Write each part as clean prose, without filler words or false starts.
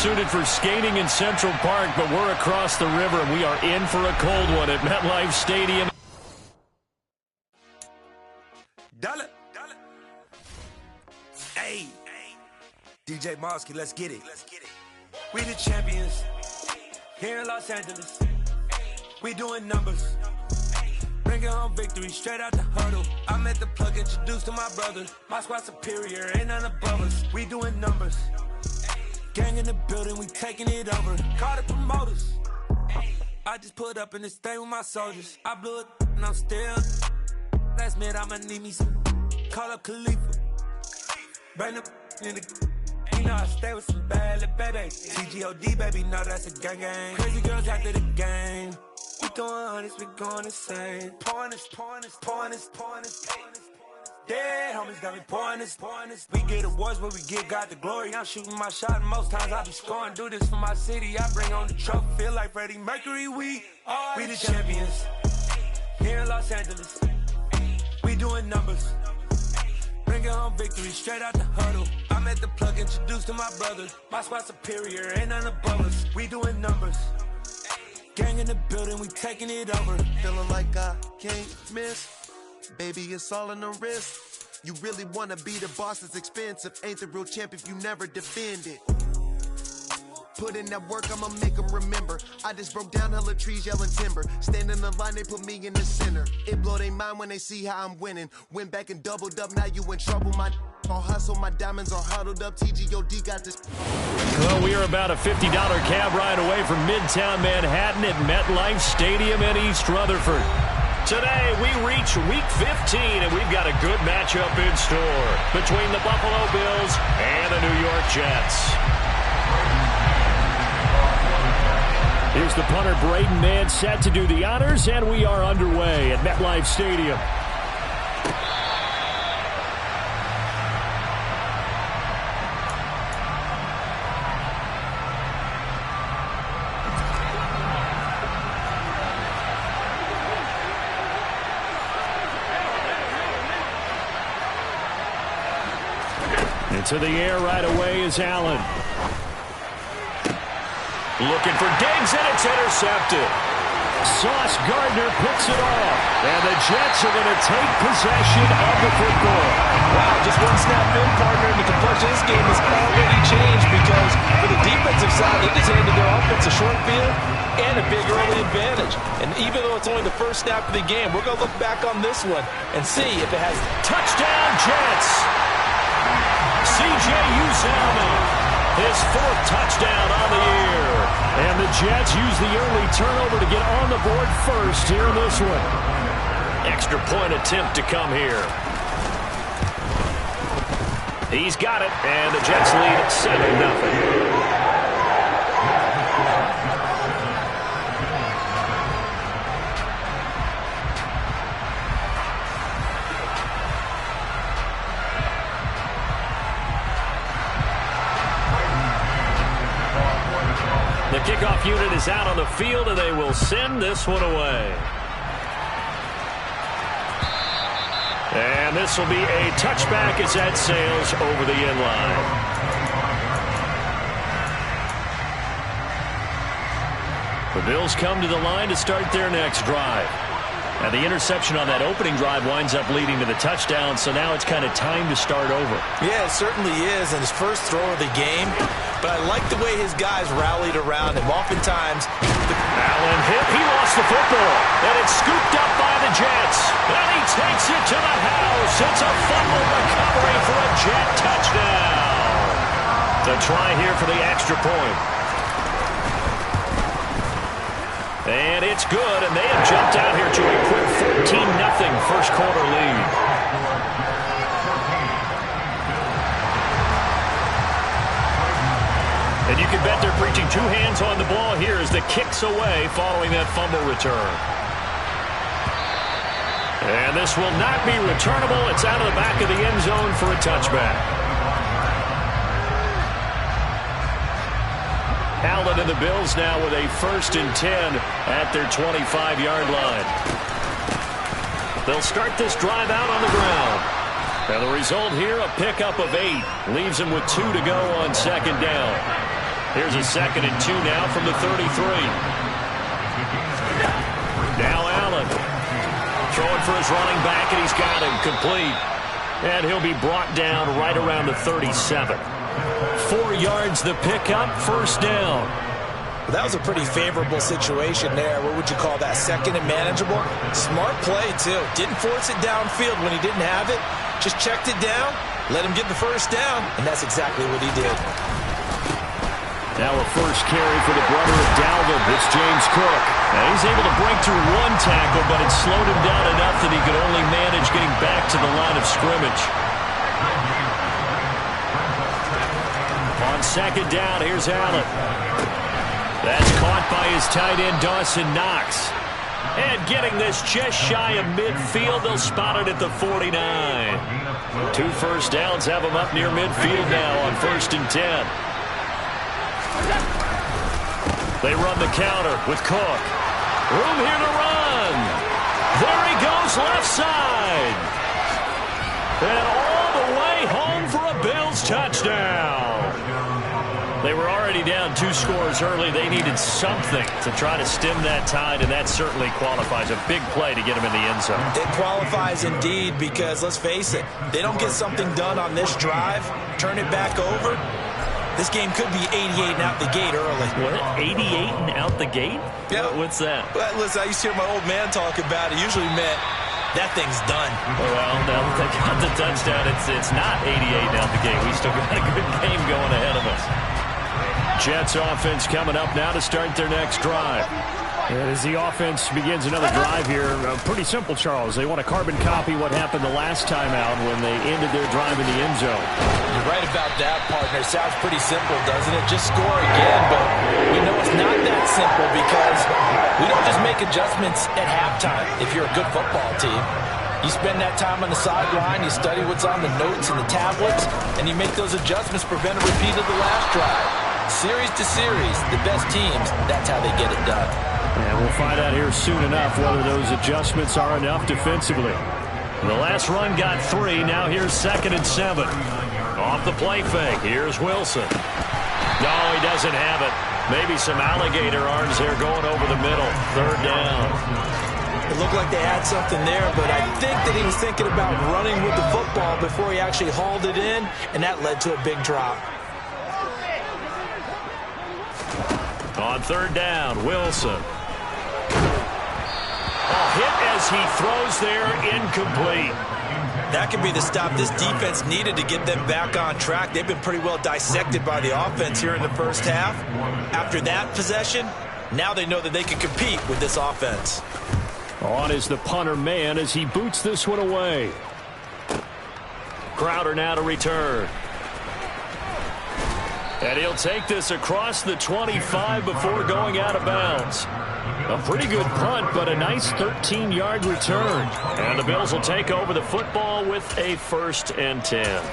suited for skating in Central Park, but we're across the river, and we are in for a cold one at MetLife Stadium. Dollar. Hey. DJ Mosky, let's get it. We the champions here in Los Angeles. We doing numbers. Bringing home victory straight out the huddle. I'm at the plug, introduced to my brother. My squad superior, ain't none above us. We doing numbers. Gang in the building, we taking it over. Call the promoters. I just put up in this thing with my soldiers. I blew it and I'm still. Last minute I'ma need me some. Call up Khalifa. Bring the in the. You know I stay with some bad little baby. TGOD baby, know that's a gang. Crazy girls after the game. We doing honest, we going insane. Pouring this. Dead homies got me pouring this. We get awards, but we give God the glory. I'm shooting my shot, and most times I be scoring. Do this for my city, I bring on the trophy. Feel like Freddie Mercury, we the champions. Here in Los Angeles, we doing numbers. Bringing home victory straight out the huddle. I'm at the plug, introduced to my brother. My squad superior, ain't none above us. We doing numbers. Gang in the building, we taking it over. Feeling like I can't miss. Baby, it's all in the wrist. You really wanna be the boss, it's expensive. Ain't the real champ if you never defend it. Put in that work, I'ma make them remember. I just broke down hella trees, yelling timber. Stand in the line, they put me in the center. It blow their mind when they see how I'm winning. Went back and doubled up, now you in trouble. My all hustle, my diamonds are huddled up. TGOD got this. Well, we are about a $50 cab ride away from Midtown Manhattan at MetLife Stadium in East Rutherford. Today, we reach Week 15, and we've got a good matchup in store between the Buffalo Bills and the New York Jets. Here's the punter, Braden Mann, set to do the honors, and we are underway at MetLife Stadium. Into the air right away is Allen. Looking for Diggs, and it's intercepted. Sauce Gardner picks it off, and the Jets are going to take possession of the football. Wow, just one snap in, partner, and the complexion of this game has already changed because for the defensive side, they just handed their offense a short field and a big early advantage. And even though it's only the first snap of the game, we're going to look back on this one and see if it has touchdown Jets. C.J. Uzomah. His fourth touchdown on the year. And the Jets use the early turnover to get on the board first here in this one. Extra point attempt to come here. He's got it, and the Jets lead 7-0. The kickoff unit is out on the field, and they will send this one away. And this will be a touchback as that sails over the end line. The Bills come to the line to start their next drive. Now, the interception on that opening drive winds up leading to the touchdown, so now it's kind of time to start over. Yeah, it certainly is, and his first throw of the game. But I like the way his guys rallied around him. Oftentimes, Allen hit. He lost the football, and it's scooped up by the Jets. And he takes it to the house. It's a fumble recovery for a Jet touchdown. The try here for the extra point. And it's good, and they have jumped out here to a quick 14-0 first quarter lead. And you can bet they're preaching two hands on the ball here as the kick's away following that fumble return. And this will not be returnable. It's out of the back of the end zone for a touchback. Allen and the Bills now with a 1st and 10 at their 25-yard line. They'll start this drive out on the ground. And the result here, a pickup of 8. Leaves them with 2 to go on 2nd down. Here's a 2nd and 2 now from the 33. Now Allen throwing for his running back, and he's got him complete. And he'll be brought down right around the 37. 4 yards the pickup, first down. That was a pretty favorable situation there. What would you call that? 2nd and manageable? Smart play, too. Didn't force it downfield when he didn't have it. Just checked it down, let him get the first down, and that's exactly what he did. Now a first carry for the brother of Dalvin. It's James Cook. Now he's able to break through 1 tackle, but it slowed him down enough that he could only manage getting back to the line of scrimmage. On 2nd down, here's Allen. That's caught by his tight end, Dawson Knox. And getting this just shy of midfield, they'll spot it at the 49. 2 first downs have him up near midfield now on 1st and 10. They run the counter with Cook. Room here to run. There he goes, left side. And all the way home for a Bills touchdown. They were already down 2 scores early. They needed something to try to stem that tide, and that certainly qualifies. A big play to get him in the end zone. It qualifies indeed because, let's face it, they don't get something done on this drive, turn it back over. This game could be 88 and out the gate early. What? 88 and out the gate? Yeah. What's that? Well, listen, I used to hear my old man talk about it. Usually meant that thing's done. Well, now that they got the touchdown, it's not 88 and out the gate. We still got a good game going ahead of us. Jets offense coming up now to start their next drive. As the offense begins another drive here, pretty simple, Charles. They want to carbon copy what happened the last time out when they ended their drive in the end zone. You're right about that, partner. Sounds pretty simple, doesn't it? Just score again, but we know it's not that simple because we don't just make adjustments at halftime if you're a good football team. You spend that time on the sideline, you study what's on the notes and the tablets, and you make those adjustments, prevent a repeat of the last drive. Series to series, the best teams, that's how they get it done. And we'll find out here soon enough whether those adjustments are enough defensively. The last run got 3. Now here's 2nd and 7. Off the play fake. Here's Wilson. No, he doesn't have it. Maybe some alligator arms there going over the middle. 3rd down. It looked like they had something there, but I think that he was thinking about running with the football before he actually hauled it in, and that led to a big drop. On 3rd down, Wilson. A hit as he throws there, incomplete. That could be the stop this defense needed to get them back on track. They've been pretty well dissected by the offense here in the first half. After that possession, now they know that they can compete with this offense. On is the punter man as he boots this one away. Crowder now to return. And he'll take this across the 25 before going out of bounds. A pretty good punt, but a nice 13-yard return. And the Bills will take over the football with a 1st and 10.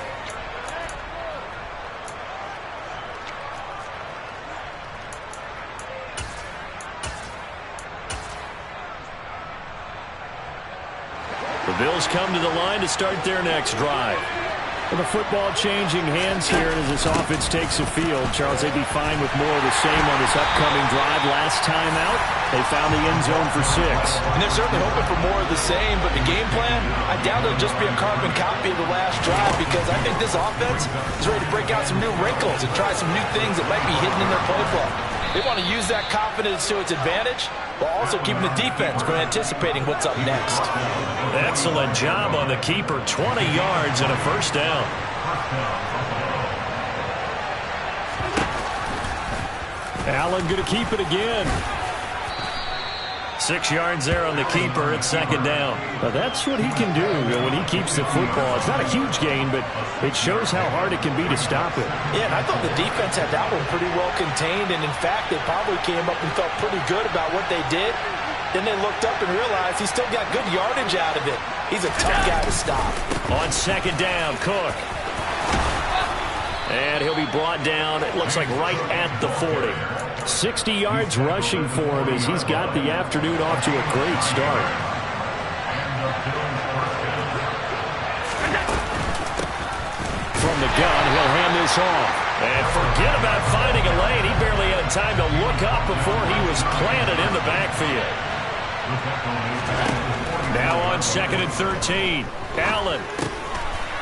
The Bills come to the line to start their next drive. With the football changing hands here as this offense takes the field, Charles, they'd be fine with more of the same on this upcoming drive. Last time out, they found the end zone for 6. And they're certainly hoping for more of the same, but the game plan, I doubt it'll just be a carbon copy of the last drive because I think this offense is ready to break out some new wrinkles and try some new things that might be hidden in their playbook. They want to use that confidence to its advantage while also keeping the defense from anticipating what's up next. Excellent job on the keeper. 20 yards and a 1st down. Allen going to keep it again. 6 yards there on the keeper at 2nd down. Now that's what he can do when he keeps the football. It's not a huge gain, but it shows how hard it can be to stop it. Yeah, and I thought the defense had that one pretty well contained, and in fact, they probably came up and felt pretty good about what they did. Then they looked up and realized he still got good yardage out of it. He's a tough guy to stop. On 2nd down, Cook. And he'll be brought down, it looks like right at the 40. 60 yards rushing for him as he's got the afternoon off to a great start. From the gun, he'll hand this off. And forget about finding a lane. He barely had time to look up before he was planted in the backfield. Now on 2nd and 13. Allen.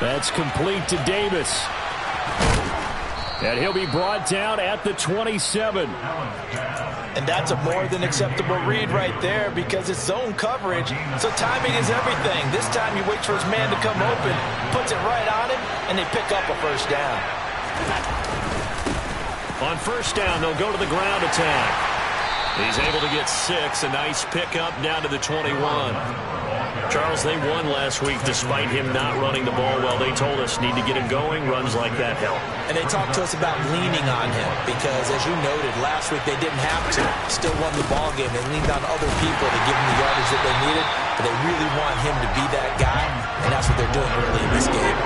That's complete to Davis. And he'll be brought down at the 27. And that's a more than acceptable read right there because it's zone coverage, so timing is everything. This time he waits for his man to come open, puts it right on him, and they pick up a first down. On first down, they'll go to the ground attack. He's able to get 6, a nice pickup down to the 21. Charles, they won last week despite him not running the ball well. They told us need to get him going. Runs like that help. And they talked to us about leaning on him because, as you noted, last week they didn't have to. Still won the ball game. They leaned on other people to give them the yardage that they needed, but they really want him to be that guy, and that's what they're doing early in this game.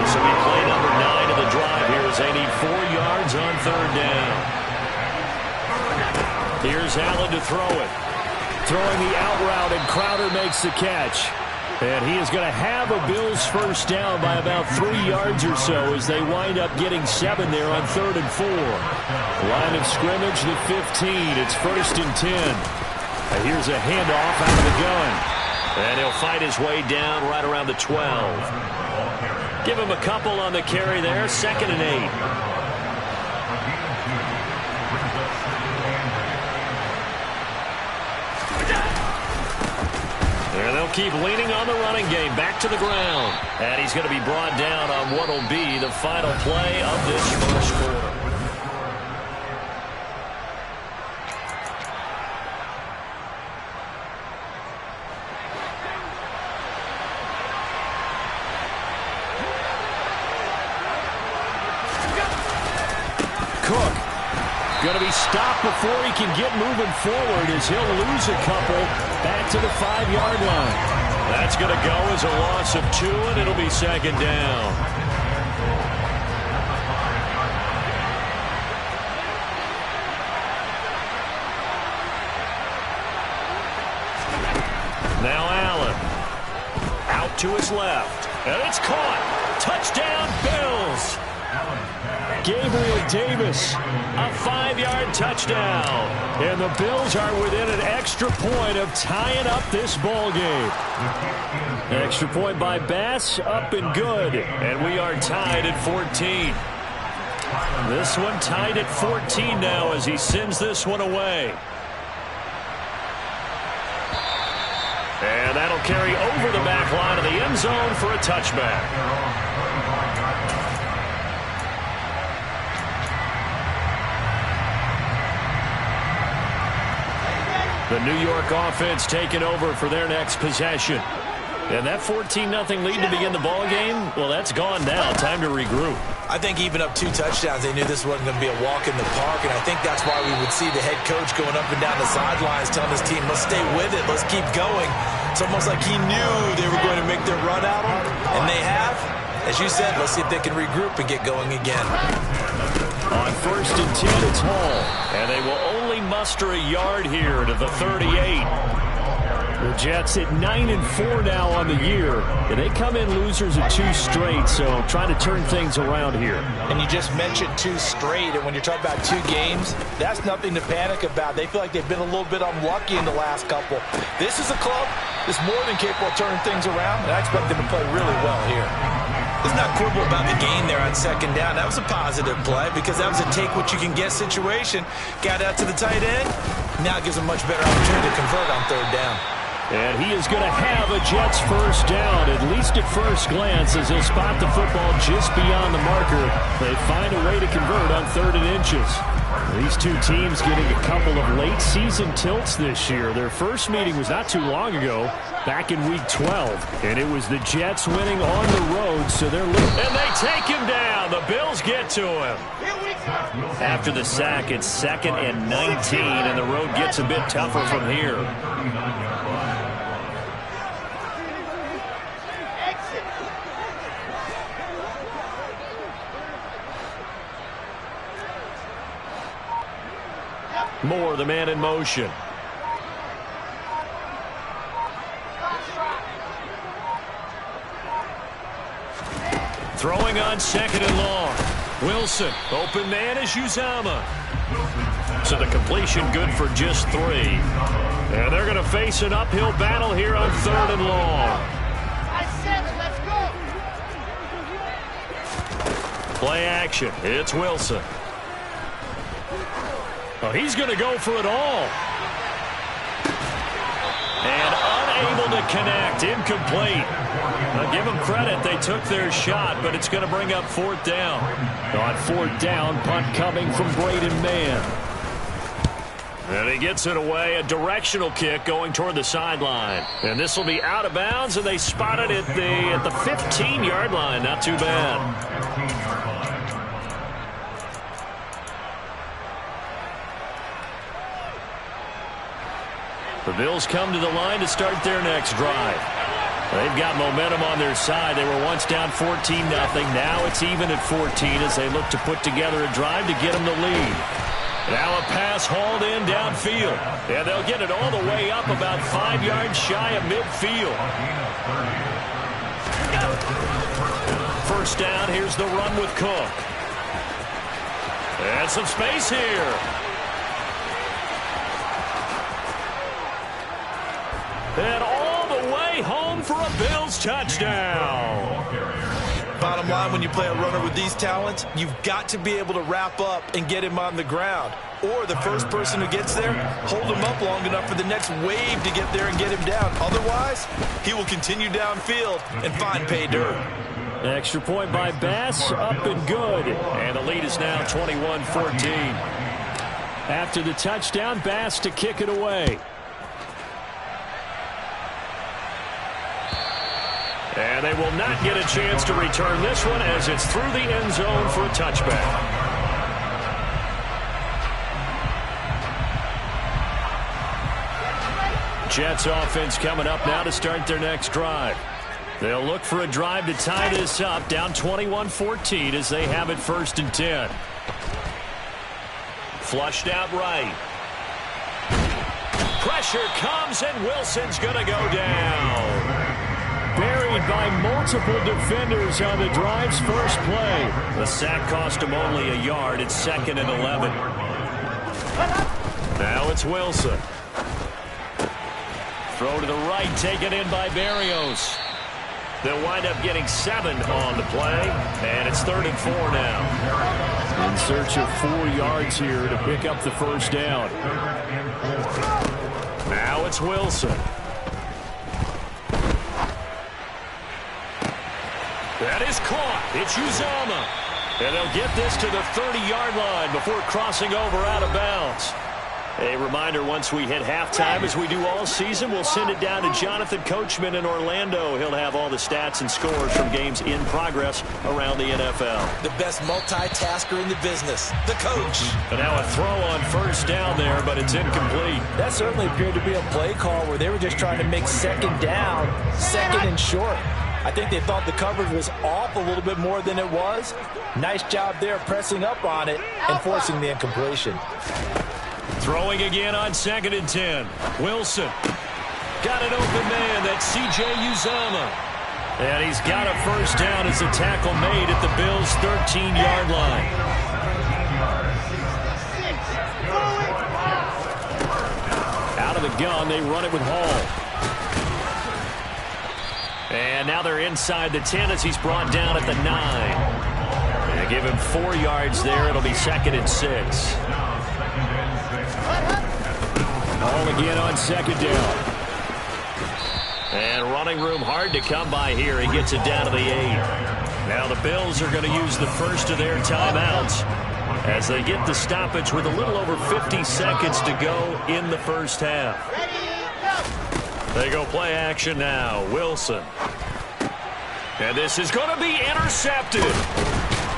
This will be play number 9 of the drive here as they need 4 yards on 3rd down. Here's Allen to throw it. Throwing the out route, and Crowder makes the catch. And he is going to have a Bills first down by about 3 yards or so as they wind up getting 7 there on 3rd and 4. Line of scrimmage, the 15. It's 1st and 10. Here's a handoff out of the gun. And he'll fight his way down right around the 12. Give him a couple on the carry there. 2nd and 8. And they'll keep leaning on the running game. Back to the ground. And he's going to be brought down on what will be the final play of this first quarter. Cook. Going to be stopped before he can get moving forward as he'll lose a couple back to the 5-yard line. That's going to go as a loss of 2, and it'll be 2nd down. Now Allen. Out to his left. And it's caught. Touchdown, Bills. Gabriel Davis, a 5-yard touchdown. And the Bills are within an extra point of tying up this ball game. Extra point by Bass, up and good. And we are tied at 14. This one tied at 14 now as he sends this one away. And that'll carry over the back line of the end zone for a touchback. The New York offense taking over for their next possession. And that 14-0 lead to begin the ball game, well, that's gone now. Time to regroup. I think even up 2 touchdowns, they knew this wasn't going to be a walk in the park, and I think that's why we would see the head coach going up and down the sidelines telling his team, let's stay with it, let's keep going. It's almost like he knew they were going to make their run at him, and they have. As you said, let's see if they can regroup and get going again. On 1st and 10, it's Hall. And they will only muster a yard here to the 38. The Jets at 9-4 now on the year. And they come in losers of 2 straight, so trying to turn things around here. And you just mentioned 2 straight, and when you're talking about 2 games, that's nothing to panic about. They feel like they've been a little bit unlucky in the last couple. This is a club that's more than capable of turning things around, and I expect them to play really well here. Let's not quibble about the gain there on 2nd down. That was a positive play because that was a take-what-you-can-get situation. Got out to the tight end. Now it gives them much better opportunity to convert on 3rd down. And he is going to have a Jets first down, at least at first glance, as he'll spot the football just beyond the marker. They find a way to convert on 3rd and inches. These 2 teams getting a couple of late-season tilts this year. Their first meeting was not too long ago, back in Week 12. And it was the Jets winning on the road, so they're looking. And they take him down. The Bills get to him. After the sack, it's 2nd and 19, and the road gets a bit tougher from here. Moore, the man in motion. Throwing on 2nd and long. Wilson, open man is Uzomah. So the completion good for just 3. And they're going to face an uphill battle here on 3rd and long. Let's go. Play action. It's Wilson. Oh, he's going to go for it all. And unable to connect. Incomplete. Now give them credit. They took their shot, but it's going to bring up 4th down. On 4th down, punt coming from Braden Mann. And he gets it away. A directional kick going toward the sideline. And this will be out of bounds, and they spot it at the 15-yard line. Not too bad. The Bills come to the line to start their next drive. They've got momentum on their side. They were once down 14-0. Now it's even at 14 as they look to put together a drive to get them the lead. Now a pass hauled in downfield. And they'll get it all the way up about 5 yards shy of midfield. First down, here's the run with Cook. And some space here. And all the way home for a Bills touchdown. Bottom line, when you play a runner with these talents, you've got to be able to wrap up and get him on the ground. Or the first person who gets there, hold him up long enough for the next wave to get there and get him down. Otherwise, he will continue downfield and find pay dirt. Extra point by Bass, up and good. And the lead is now 21-14. After the touchdown, Bass to kick it away. And they will not get a chance to return this one as it's through the end zone for a touchback. Jets offense coming up now to start their next drive. They'll look for a drive to tie this up, down 21-14 as they have it 1st and 10. Flushed out right. Pressure comes and Wilson's going to go down. Buried by multiple defenders on the drive's first play. The sack cost him only a yard. It's 2nd and 11. Now it's Wilson. Throw to the right, taken in by Berrios. They'll wind up getting 7 on the play, and it's 3rd and 4 now. In search of 4 yards here to pick up the first down. Now it's Wilson. That is caught. It's Uzomah. And they'll get this to the 30-yard line before crossing over out of bounds. A reminder, once we hit halftime, as we do all season, we'll send it down to Jonathan Coachman in Orlando. He'll have all the stats and scores from games in progress around the NFL. The best multitasker in the business, the coach. And now a throw on first down there, but it's incomplete. That certainly appeared to be a play call where they were just trying to make 2nd down, 2nd and short. I think they thought the coverage was off a little bit more than it was. Nice job there pressing up on it and forcing the incompletion. Throwing again on 2nd and 10. Wilson. Got an open man. That's C.J. Uzomah. And he's got a first down as a tackle made at the Bills' 13-yard line. Out of the gun, they run it with Hall. And now they're inside the 10 as he's brought down at the 9. And give him 4 yards there. It'll be 2nd and 6. Ball again on 2nd down. And running room hard to come by here. He gets it down to the 8. Now the Bills are going to use the first of their timeouts as they get the stoppage with a little over 50 seconds to go in the first half. They go play action now. Wilson. And this is going to be intercepted.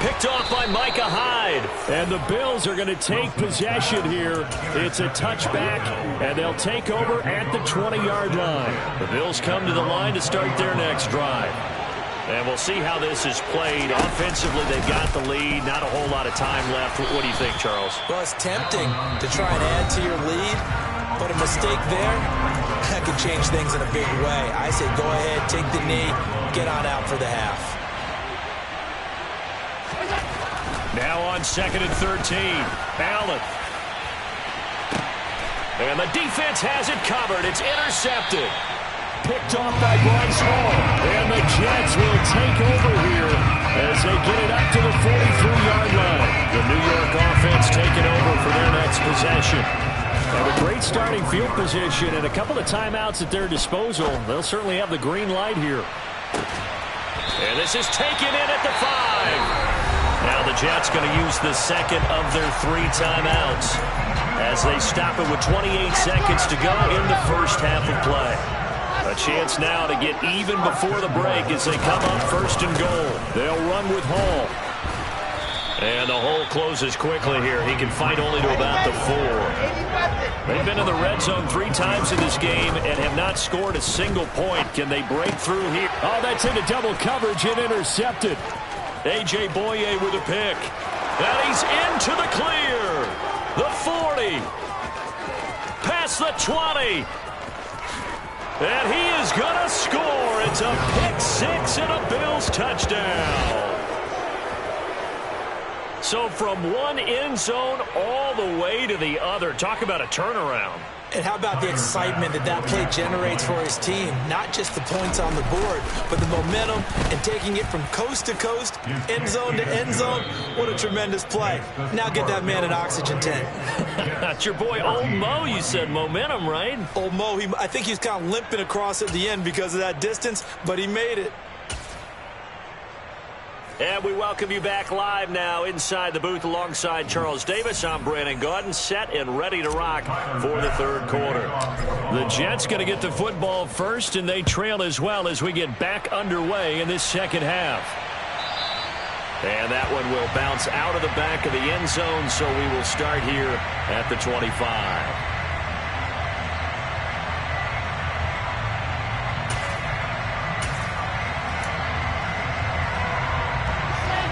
Picked off by Micah Hyde. And the Bills are going to take possession here. It's a touchback, and they'll take over at the 20-yard line. The Bills come to the line to start their next drive. And we'll see how this is played. Offensively, they've got the lead. Not a whole lot of time left. What do you think, Charles? Well, it's tempting to try and add to your lead, but a mistake there, that could change things in a big way. I say go ahead, take the knee, get on out for the half. on 2nd and 13. Allen. And the defense has it covered. It's intercepted. Picked off by Bryce Hall. And the Jets will take over here as they get it up to the 43-yard line. The New York offense taking over for their next possession. And a great starting field position and a couple of timeouts at their disposal. They'll certainly have the green light here. And this is taken in at the 5. Now the Jets going to use the second of their 3 timeouts as they stop it with 28 seconds to go in the first half of play. A chance now to get even before the break as they come up 1st and goal. They'll run with Hall. And the hole closes quickly here. He can fight only to about the 4. They've been in the red zone 3 times in this game and have not scored a single point. Can they break through here? Oh, that's into double coverage and intercepted. A.J. Boye with a pick. And he's into the clear. The 40. Past the 20. And he is going to score. It's a pick 6 and a Bills touchdown. So from one end zone all the way to the other. Talk about a turnaround. And how about the excitement that play generates for his team? Not just the points on the board, but the momentum and taking it from coast to coast, end zone to end zone. What a tremendous play. Now get that man an oxygen tank. That's your boy Old Mo. You said momentum, right? Old Mo, I think he's kind of limping across at the end because of that distance, but he made it. And we welcome you back live now inside the booth alongside Charles Davis. I'm Brandon Gaudin, set and ready to rock for the 3rd quarter. The Jets going to get the football first, and they trail as well as we get back underway in this second half. And that one will bounce out of the back of the end zone, so we will start here at the 25.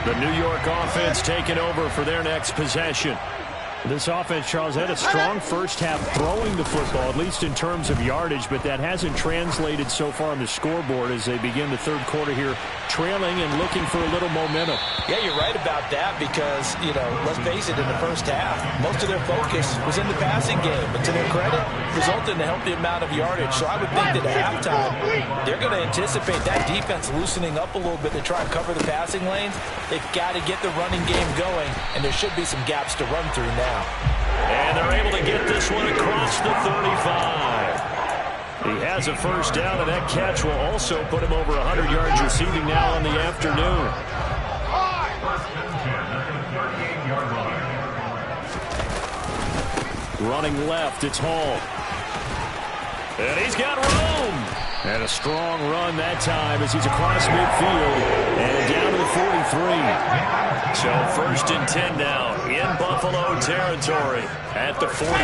The New York offense taking over for their next possession. This offense, Charles, had a strong first half throwing the football, at least in terms of yardage, but that hasn't translated so far on the scoreboard as they begin the 3rd quarter here, trailing and looking for a little momentum. Yeah, you're right about that because, let's face it, in the first half, most of their focus was in the passing game. But to their credit, resulted in a healthy amount of yardage. So I would think that at halftime, they're going to anticipate that defense loosening up a little bit to try and cover the passing lanes. They've got to get the running game going, and there should be some gaps to run through now. And they're able to get this one across the 35. He has a first down, and that catch will also put him over 100 yards receiving now on the afternoon. Running left, it's Hall. And he's got room. And a strong run that time as he's across midfield and down to the 43. So 1st and 10 now in Buffalo territory at the 43.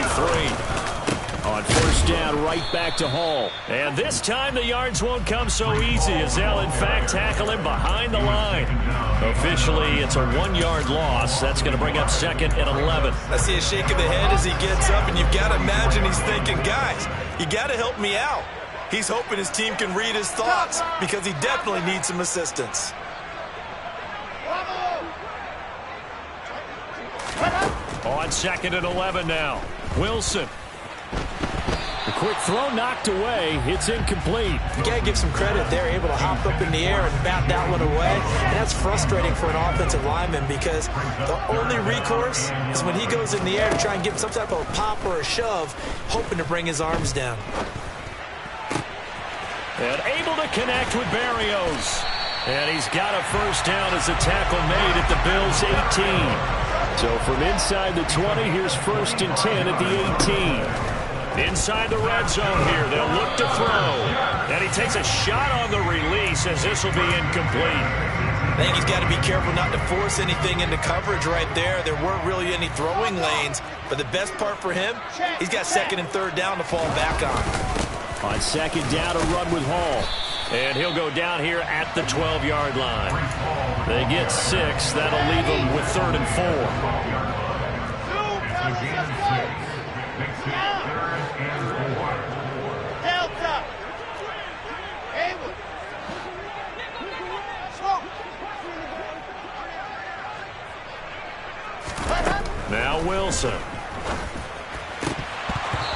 On first down, right back to Hall. And this time the yards won't come so easy as they'll in fact tackle him behind the line. Officially, it's a 1-yard loss. That's going to bring up 2nd and 11. I see a shake of the head as he gets up, and you've got to imagine he's thinking, guys, you got to help me out. He's hoping his team can read his thoughts because he definitely needs some assistance. On 2nd and 11 now. Wilson. The quick throw knocked away. It's incomplete. You got to give some credit. They're able to hop up in the air and bat that one away. And that's frustrating for an offensive lineman because the only recourse is when he goes in the air to try and get some type of a pop or a shove, hoping to bring his arms down. And able to connect with Barrios. And he's got a first down as a tackle made at the Bills' 18. So from inside the 20, here's 1st and 10 at the 18. Inside the red zone here, they'll look to throw. And he takes a shot on the release as this will be incomplete. I think he's got to be careful not to force anything into coverage right there. There weren't really any throwing lanes. But the best part for him, he's got 2nd and 3rd down to fall back on. On 2nd down, a run with Hall. And he'll go down here at the 12-yard line. They get 6. That'll leave them with 3rd and 4. Now Wilson.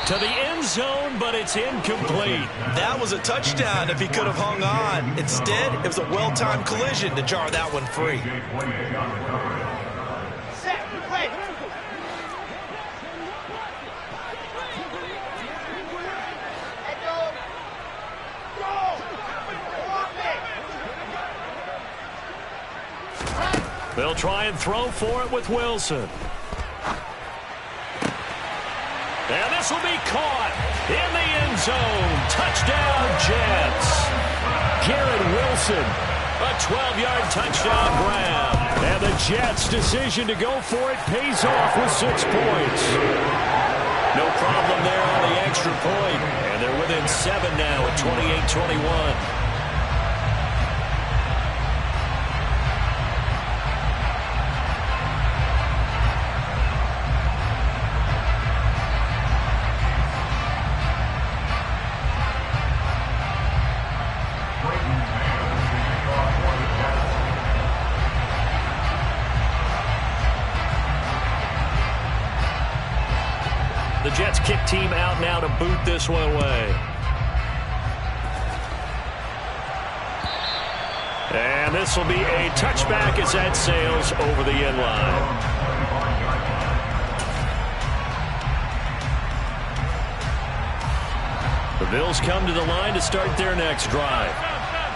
To the end zone, but it's incomplete. That was a touchdown if he could have hung on. Instead, it was a well-timed collision to jar that one free. Set, play. They'll try and throw for it with Wilson. And this will be caught in the end zone. Touchdown, Jets. Garrett Wilson, a 12-yard touchdown grab. And the Jets' decision to go for it pays off with 6 points. No problem there on the extra point. And they're within 7 now at 28-21. The Jets kick team out now to boot this one away. And this will be a touchback as that sails over the end line. The Bills come to the line to start their next drive.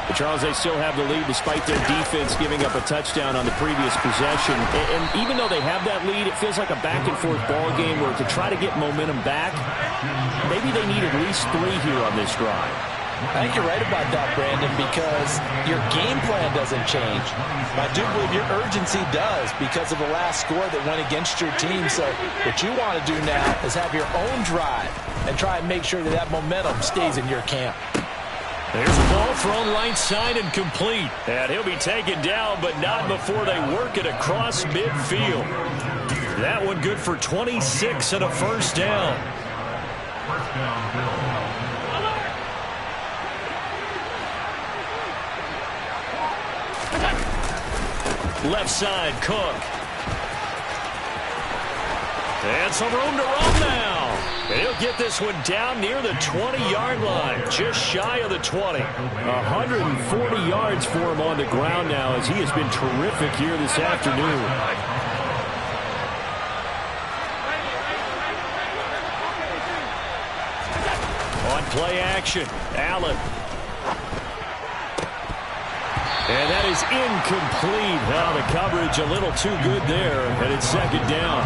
But Charles, they still have the lead despite their defense giving up a touchdown on the previous possession. And even though they have that lead, it feels like a back-and-forth ball game where to try to get momentum back, maybe they need at least 3 here on this drive. I think you're right about that, Brandon, because your game plan doesn't change. I do believe your urgency does because of the last score that went against your team. So what you want to do now is have your own drive and try and make sure that that momentum stays in your camp. There's a ball thrown right side and complete. And he'll be taken down, but not before they work it across midfield. That one good for 26 and a first down. Left side, Cook. And some room to run now. And he'll get this one down near the 20-yard line, just shy of the 20. 140 yards for him on the ground now as he has been terrific here this afternoon. On play action, Allen. And that is incomplete. Now the coverage a little too good there, and it's second down.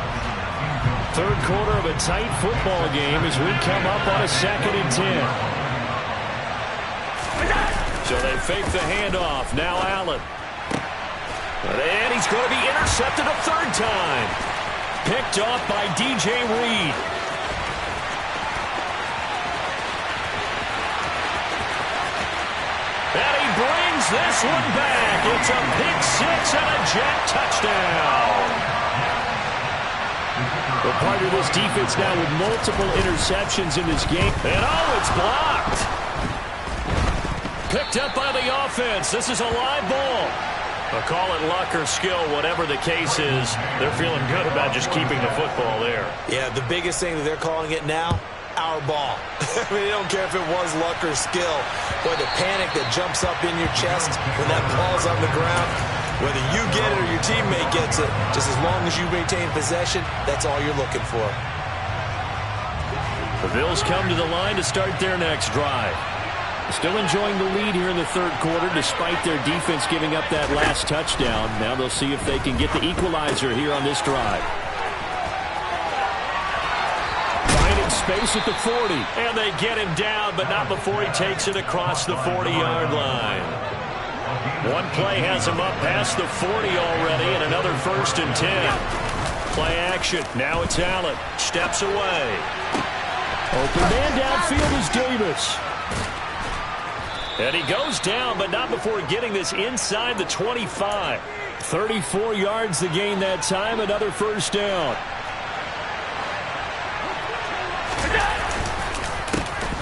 Third quarter of a tight football game as we come up on a 2nd and 10. So they fake the handoff. Now Allen. And he's going to be intercepted a 3rd time. Picked off by DJ Reed. And he brings this one back. It's a pick 6 and a Jet touchdown. We're part of this defense now with multiple interceptions in this game. And oh, it's blocked. Picked up by the offense. This is a live ball. I'll call it luck or skill, whatever the case is. They're feeling good about just keeping the football there. Yeah, the biggest thing that they're calling it now, our ball. I mean, they don't care if it was luck or skill. Boy, the panic that jumps up in your chest when that ball's on the ground. Whether you get it or your teammate gets it, just as long as you maintain possession, that's all you're looking for. The Bills come to the line to start their next drive. Still enjoying the lead here in the 3rd quarter despite their defense giving up that last touchdown. Now they'll see if they can get the equalizer here on this drive. Finding space at the 40. And they get him down, but not before he takes it across the 40-yard line. One play has him up past the 40 already, and another 1st and 10. Play action. Now it's Allen. Steps away. Open man downfield is Davis. And he goes down, but not before getting this inside the 25. 34 yards the gain that time, another 1st down.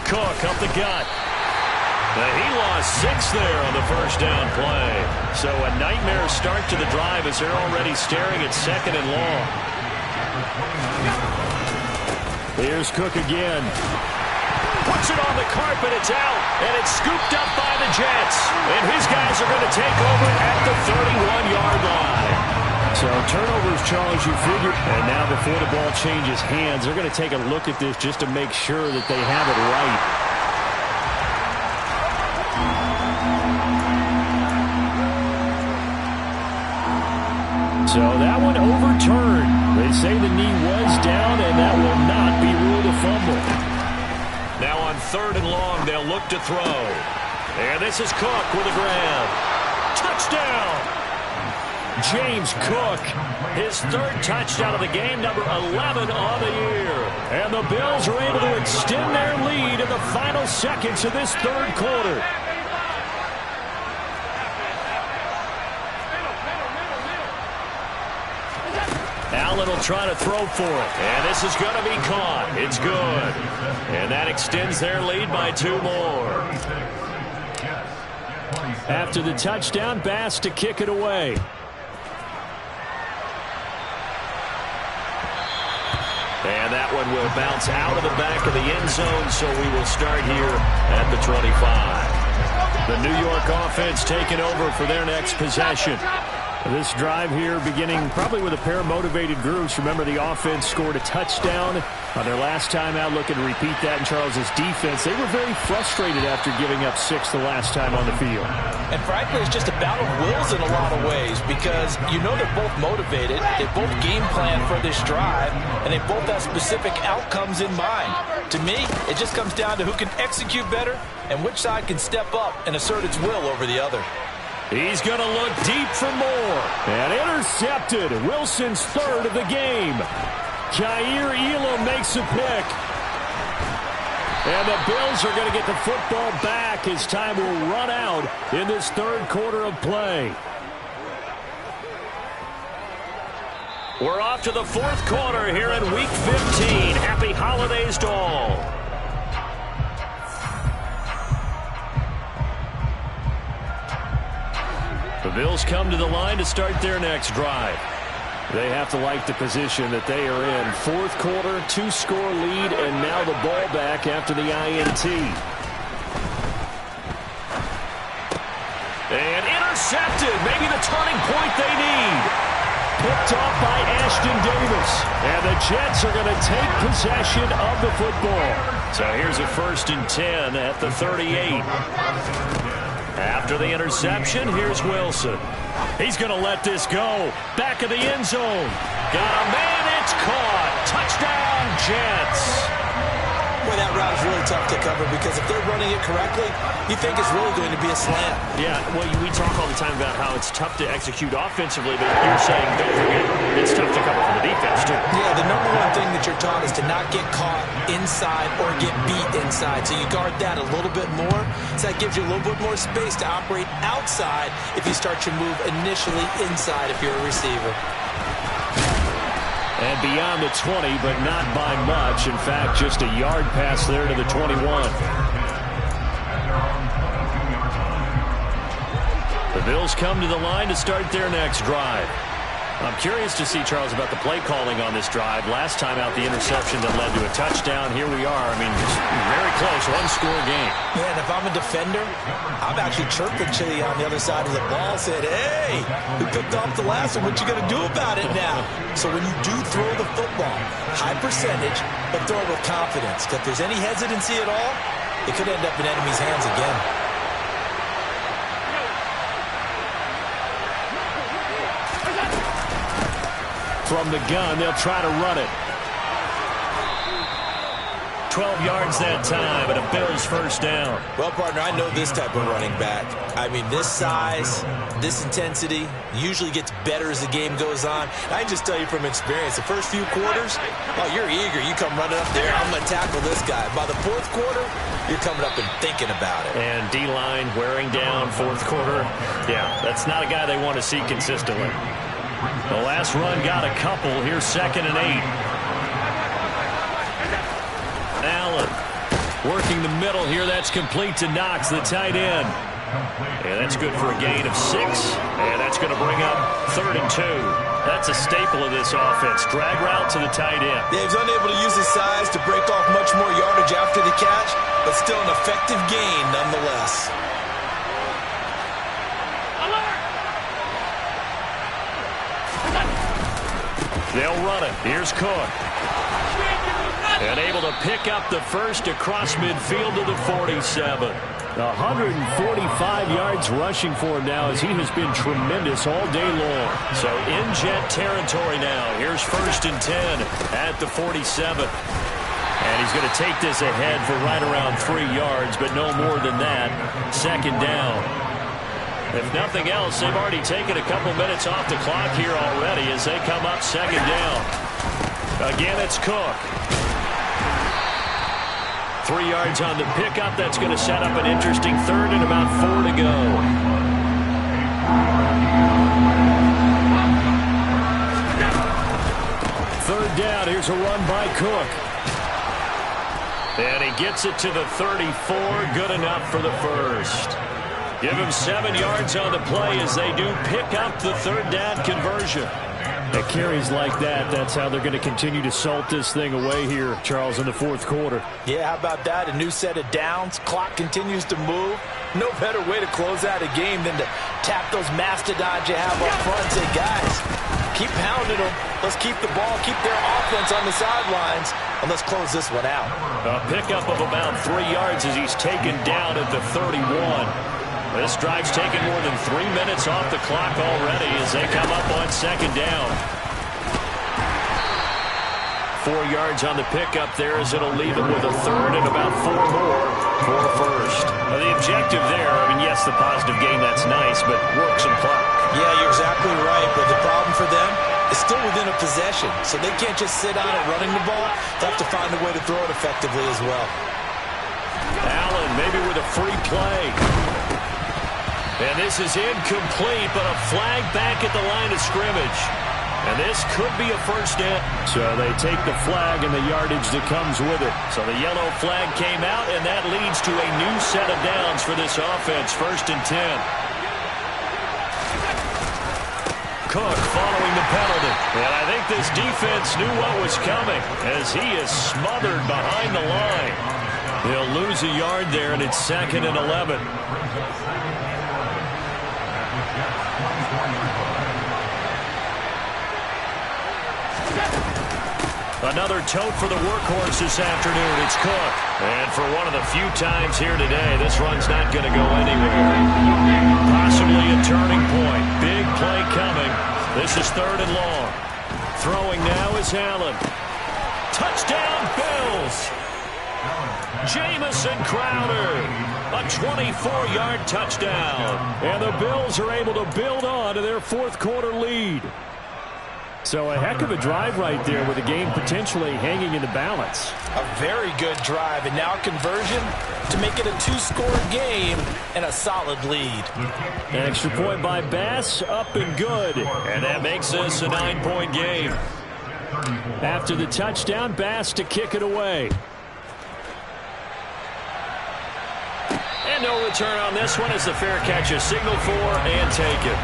Cook up the gut. He lost 6 there on the 1st down play. So a nightmare start to the drive as they're already staring at 2nd and long. Here's Cook again. Puts it on the carpet. It's out. And it's scooped up by the Jets. And his guys are going to take over at the 31-yard line. So turnovers, Charles, you figure. And now before the ball changes hands, they're going to take a look at this just to make sure that they have it right. So that one overturned. They say the knee was down, and that will not be ruled a fumble. Now on 3rd and long, they'll look to throw. And this is Cook with a grab. Touchdown! James Cook, his 3rd touchdown of the game, number 11 on the year. And the Bills are able to extend their lead in the final seconds of this 3rd quarter. Allen will try to throw for it. And this is going to be caught. It's good. And that extends their lead by 2 more. After the touchdown, Bass to kick it away. And that one will bounce out of the back of the end zone, so we will start here at the 25. The New York offense taking over for their next possession. This drive here beginning probably with a pair of motivated groups. Remember, the offense scored a touchdown on their last time out. Looking to repeat that in Charles's defense. They were very frustrated after giving up 6 the last time on the field. And frankly, it's just a battle of wills in a lot of ways because you know they're both motivated. They both game plan for this drive, and they both have specific outcomes in mind. To me, it just comes down to who can execute better and which side can step up and assert its will over the other. He's going to look deep for more. And intercepted. Wilson's 3rd of the game. Jair Elam makes a pick. And the Bills are going to get the football back as time will run out in this 3rd quarter of play. We're off to the 4th quarter here in Week 15. Happy holidays to all. The Bills come to the line to start their next drive. They have to like the position that they are in. 4th quarter, 2-score lead, and now the ball back after the INT. And intercepted. Maybe the turning point they need. Picked off by Ashton Davis. And the Jets are going to take possession of the football. So here's a 1st and 10 at the 38. After the interception, here's Wilson. He's going to let this go. Back of the end zone. Got a man, it's caught. Touchdown, Jets. Boy, that route is really tough to cover because if they're running it correctly, you think it's really going to be a slam. Yeah, well, we talk all the time about how it's tough to execute offensively, but you're saying, don't forget, it's tough to cover for the defense, too. Yeah, the number one thing that you're taught is to not get caught inside or get beat inside. So you guard that a little bit more. So that gives you a little bit more space to operate outside if you start your move initially inside if you're a receiver. And beyond the 20, but not by much. In fact, just a yard pass there to the 21. The Bills come to the line to start their next drive. I'm curious to see, Charles, about the play calling on this drive. Last time out, the interception that led to a touchdown. Here we are. I mean, very close, 1-score game. Yeah, and if I'm a defender, I'm actually chirping Chili on the other side of the ball, said, hey, we picked off the last one. What you going to do about it now? So when you do throw the football, high percentage, but throw it with confidence. If there's any hesitancy at all, it could end up in enemy's hands again. From the gun, they'll try to run it. 12 yards that time, and a Bills 1st down. Well, partner, I know this type of running back. I mean, this size, this intensity usually gets better as the game goes on. I can just tell you from experience, the first few quarters, oh, you're eager. You come running up there, I'm going to tackle this guy. By the 4th quarter, you're coming up and thinking about it. And D-line wearing down 4th quarter. Yeah, that's not a guy they want to see consistently. The last run got a couple. Here's 2nd and 8. Allen working the middle here. That's complete to Knox, the tight end. And that's good for a gain of 6. And that's going to bring up 3rd and 2. That's a staple of this offense. Drag route to the tight end. Yeah, he's unable to use his size to break off much more yardage after the catch, but still an effective gain nonetheless. They'll run it. Here's Cook. And able to pick up the first across midfield to the 47. 145 yards rushing for him now as he has been tremendous all day long. So in jet territory now. Here's 1st and 10 at the 47. And he's going to take this ahead for right around 3 yards, but no more than that. 2nd down. If nothing else, they've already taken a couple minutes off the clock here already as they come up 2nd down. Again, it's Cook. 3 yards on the pickup. That's going to set up an interesting 3rd and about 4 to go. Third down. Here's a run by Cook. And he gets it to the 34. Good enough for the first. Give him 7 yards on the play as they do pick up the 3rd down conversion. At carries like that, that's how they're going to continue to salt this thing away here, Charles, in the 4th quarter. Yeah, how about that? A new set of downs. Clock continues to move. No better way to close out a game than to tap those mastodons you have up front and say, guys, keep pounding them. Let's keep the ball, keep their offense on the sidelines, and let's close this one out. A pickup of about 3 yards as he's taken down at the 31. This drive's taken more than 3 minutes off the clock already as they come up on 2nd down. 4 yards on the pickup there as it'll leave it with a 3rd and about 4 more for a first. Now the objective there, I mean, yes, the positive gain, that's nice, but work some clock. Yeah, you're exactly right, but the problem for them is still within a possession, so they can't just sit on it running the ball. They have to find a way to throw it effectively as well. Allen maybe with a free play. And this is incomplete, but a flag back at the line of scrimmage. And this could be a first down. So they take the flag and the yardage that comes with it. So the yellow flag came out, and that leads to a new set of downs for this offense. 1st and 10. Cook following the penalty. And I think this defense knew what was coming as he is smothered behind the line. He'll lose a yard there, and it's 2nd and 11. Another tote for the workhorse this afternoon. It's Cook. And for one of the few times here today, this run's not going to go anywhere. Possibly a turning point. Big play coming. This is 3rd and long. Throwing now is Allen. Touchdown, Bills. Jamison Crowder. A 24-yard touchdown. And the Bills are able to build on to their 4th quarter lead. So a heck of a drive right there with the game potentially hanging in the balance. A very good drive, and now conversion to make it a 2-score game and a solid lead. An extra point by Bass, up and good. And that makes this a 9-point game. After the touchdown, Bass to kick it away. And no return on this one as the fair catch is signaled for and taken.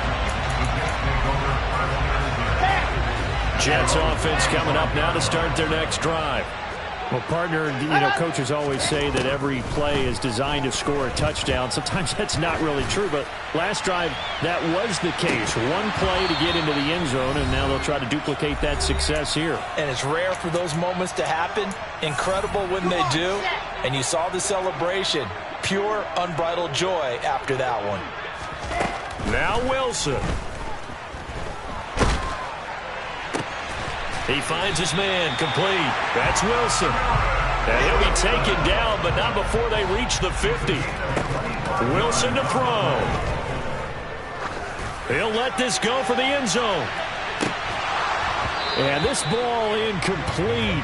Jets offense coming up now to start their next drive. Well, partner, coaches always say that every play is designed to score a touchdown. Sometimes that's not really true, but last drive, that was the case. One play to get into the end zone, and now they'll try to duplicate that success here. And it's rare for those moments to happen. Incredible when they do. And you saw the celebration. Pure, unbridled joy after that one. Now Wilson. He finds his man, complete. That's Wilson. And he'll be taken down, but not before they reach the 50. Wilson to throw. He'll let this go for the end zone. And this ball incomplete.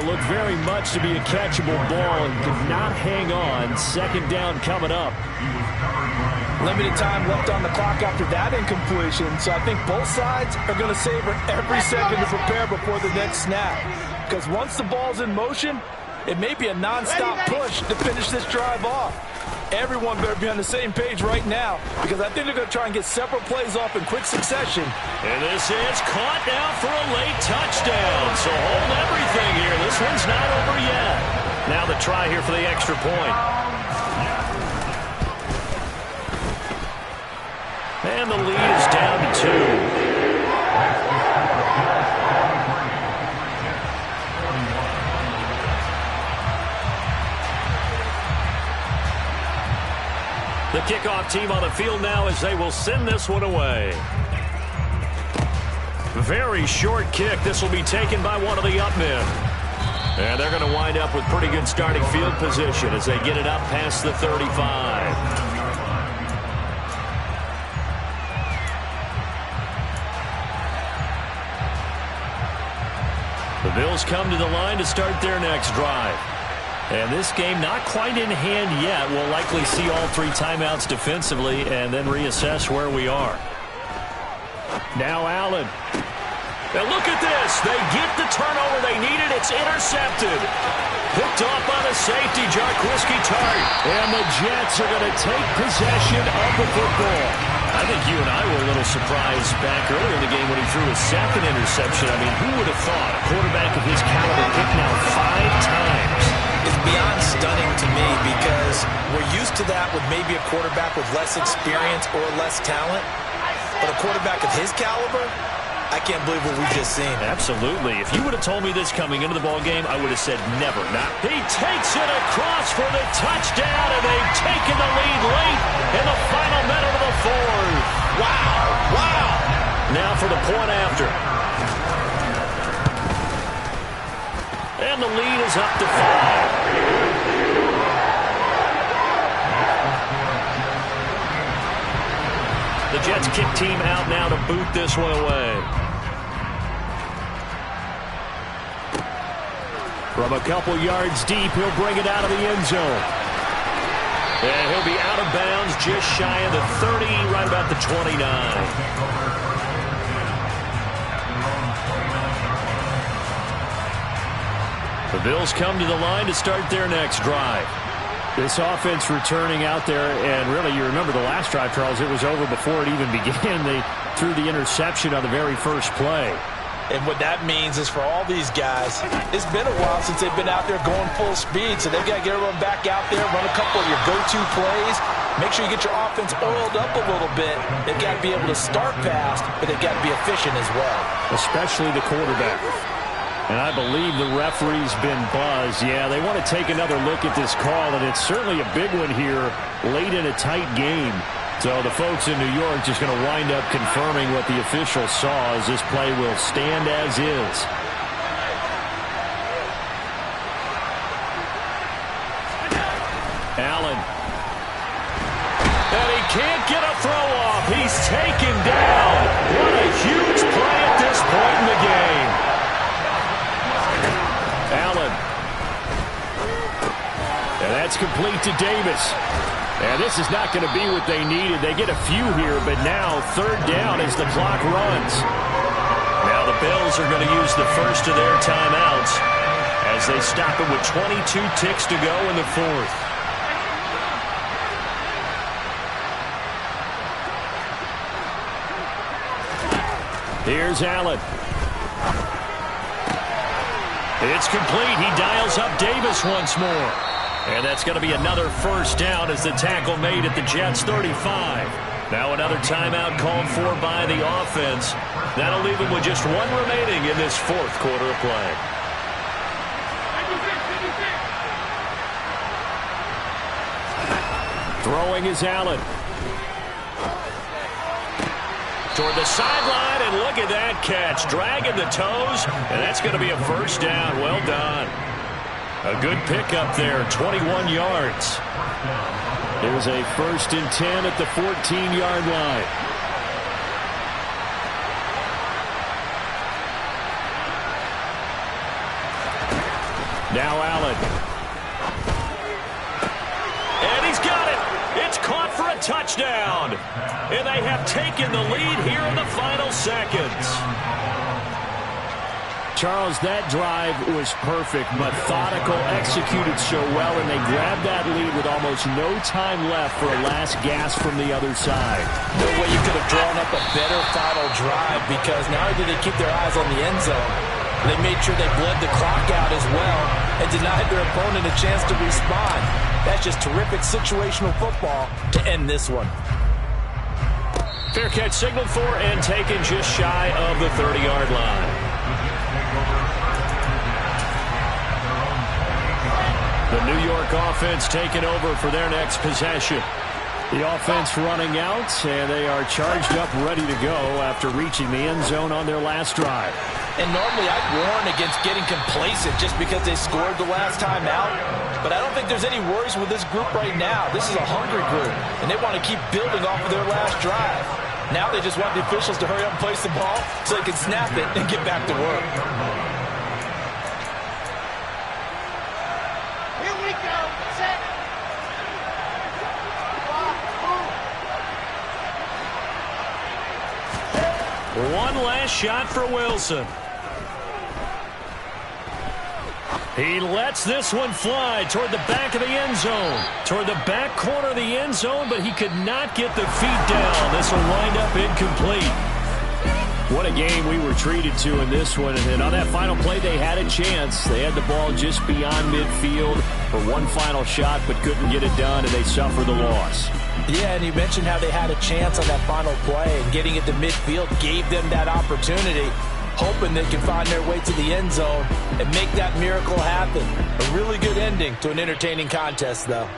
Looked very much to be a catchable ball and could not hang on. 2nd down coming up. Limited time left on the clock after that incompletion, so I think both sides are going to savor every second to prepare before the next snap. Because once the ball's in motion, it may be a nonstop push to finish this drive off. everyone better be on the same page right now, because I think they're going to try and get several plays off in quick succession. And this is caught now for a late touchdown. So hold everything here. This one's not over yet. Now the try here for the extra point. And the lead is down to 2. The kickoff team on the field now as they will send this one away. Very short kick. This will be taken by one of the up men. And they're going to wind up with pretty good starting field position as they get it up past the 35. The Bills come to the line to start their next drive. And this game not quite in hand yet. We'll likely see all 3 timeouts defensively and then reassess where we are. Now Allen. And look at this. They get the turnover they needed. It's intercepted. Picked off by the safety, Jarquiski Tart. And the Jets are going to take possession of the football. I think you and I were a little surprised back earlier in the game when he threw his 2nd interception. I mean, who would have thought a quarterback of his caliber picked now 5 times? It's beyond stunning to me because we're used to that with maybe a quarterback with less experience or less talent. But a quarterback of his caliber, I can't believe what we've just seen. Absolutely. If you would have told me this coming into the ballgame, I would have said never. Not. He takes it across for the touchdown, and they've taken the lead late in the final minute of the 4th. Wow. Wow. Now for the point after. And the lead is up to 5. The Jets kick team out now to boot this one away. From a couple yards deep, he'll bring it out of the end zone. And he'll be out of bounds just shy of the 30, right about the 29. The Bills come to the line to start their next drive. This offense returning out there, and really, you remember the last drive, Charles, it was over before it even began. They threw the interception on the very first play. And what that means is for all these guys, it's been a while since they've been out there going full speed, so they've got to get everyone back out there, run a couple of your go-to plays, make sure you get your offense oiled up a little bit. They've got to be able to start fast, but they've got to be efficient as well. Especially the quarterback. And I believe the referee's been buzzed. Yeah, they want to take another look at this call, and it's certainly a big one here late in a tight game. So the folks in New York just going to wind up confirming what the official saw as this play will stand as is. Allen. And he can't get a throw off. He's taken down. What a huge play at this point in the game. Allen. And that's complete to Davis. And this is not going to be what they needed. They get a few here, but now 3rd down as the clock runs. Now the Bills are going to use the first of their timeouts as they stop it with 22 ticks to go in the 4th. Here's Allen. It's complete. He dials up Davis once more. And that's going to be another first down as the tackle made at the Jets' 35. Now another timeout called for by the offense. That'll leave them with just 1 remaining in this 4th quarter of play. Throwing is Allen. Toward the sideline, and look at that catch. Dragging the toes, and that's going to be a first down. Well done. A good pickup there, 21 yards. There's a 1st and 10 at the 14-yard line. Now Allen. And he's got it. It's caught for a touchdown. And they have taken the lead here in the final seconds. Charles, that drive was perfect, methodical, executed so well, and they grabbed that lead with almost no time left for a last gasp from the other side. No way you could have drawn up a better final drive, because not only did they keep their eyes on the end zone, they made sure they bled the clock out as well and denied their opponent a chance to respond. That's just terrific situational football to end this one. Fair catch signaled for and taken just shy of the 30-yard line. The New York offense taking over for their next possession. The offense running out, and they are charged up, ready to go after reaching the end zone on their last drive. And normally I'd warn against getting complacent just because they scored the last time out. But I don't think there's any worries with this group right now. This is a hungry group, and they want to keep building off of their last drive. Now they just want the officials to hurry up and place the ball so they can snap it and get back to work. One last shot for Wilson. He lets this one fly toward the back of the end zone. Toward the back corner of the end zone, but he could not get the feet down. This will wind up incomplete. What a game we were treated to in this one. And on that final play, they had a chance. They had the ball just beyond midfield for one final shot, but couldn't get it done, and they suffer the loss. Yeah, and you mentioned how they had a chance on that final play, and getting it to midfield gave them that opportunity, hoping they can find their way to the end zone and make that miracle happen. A really good ending to an entertaining contest, though.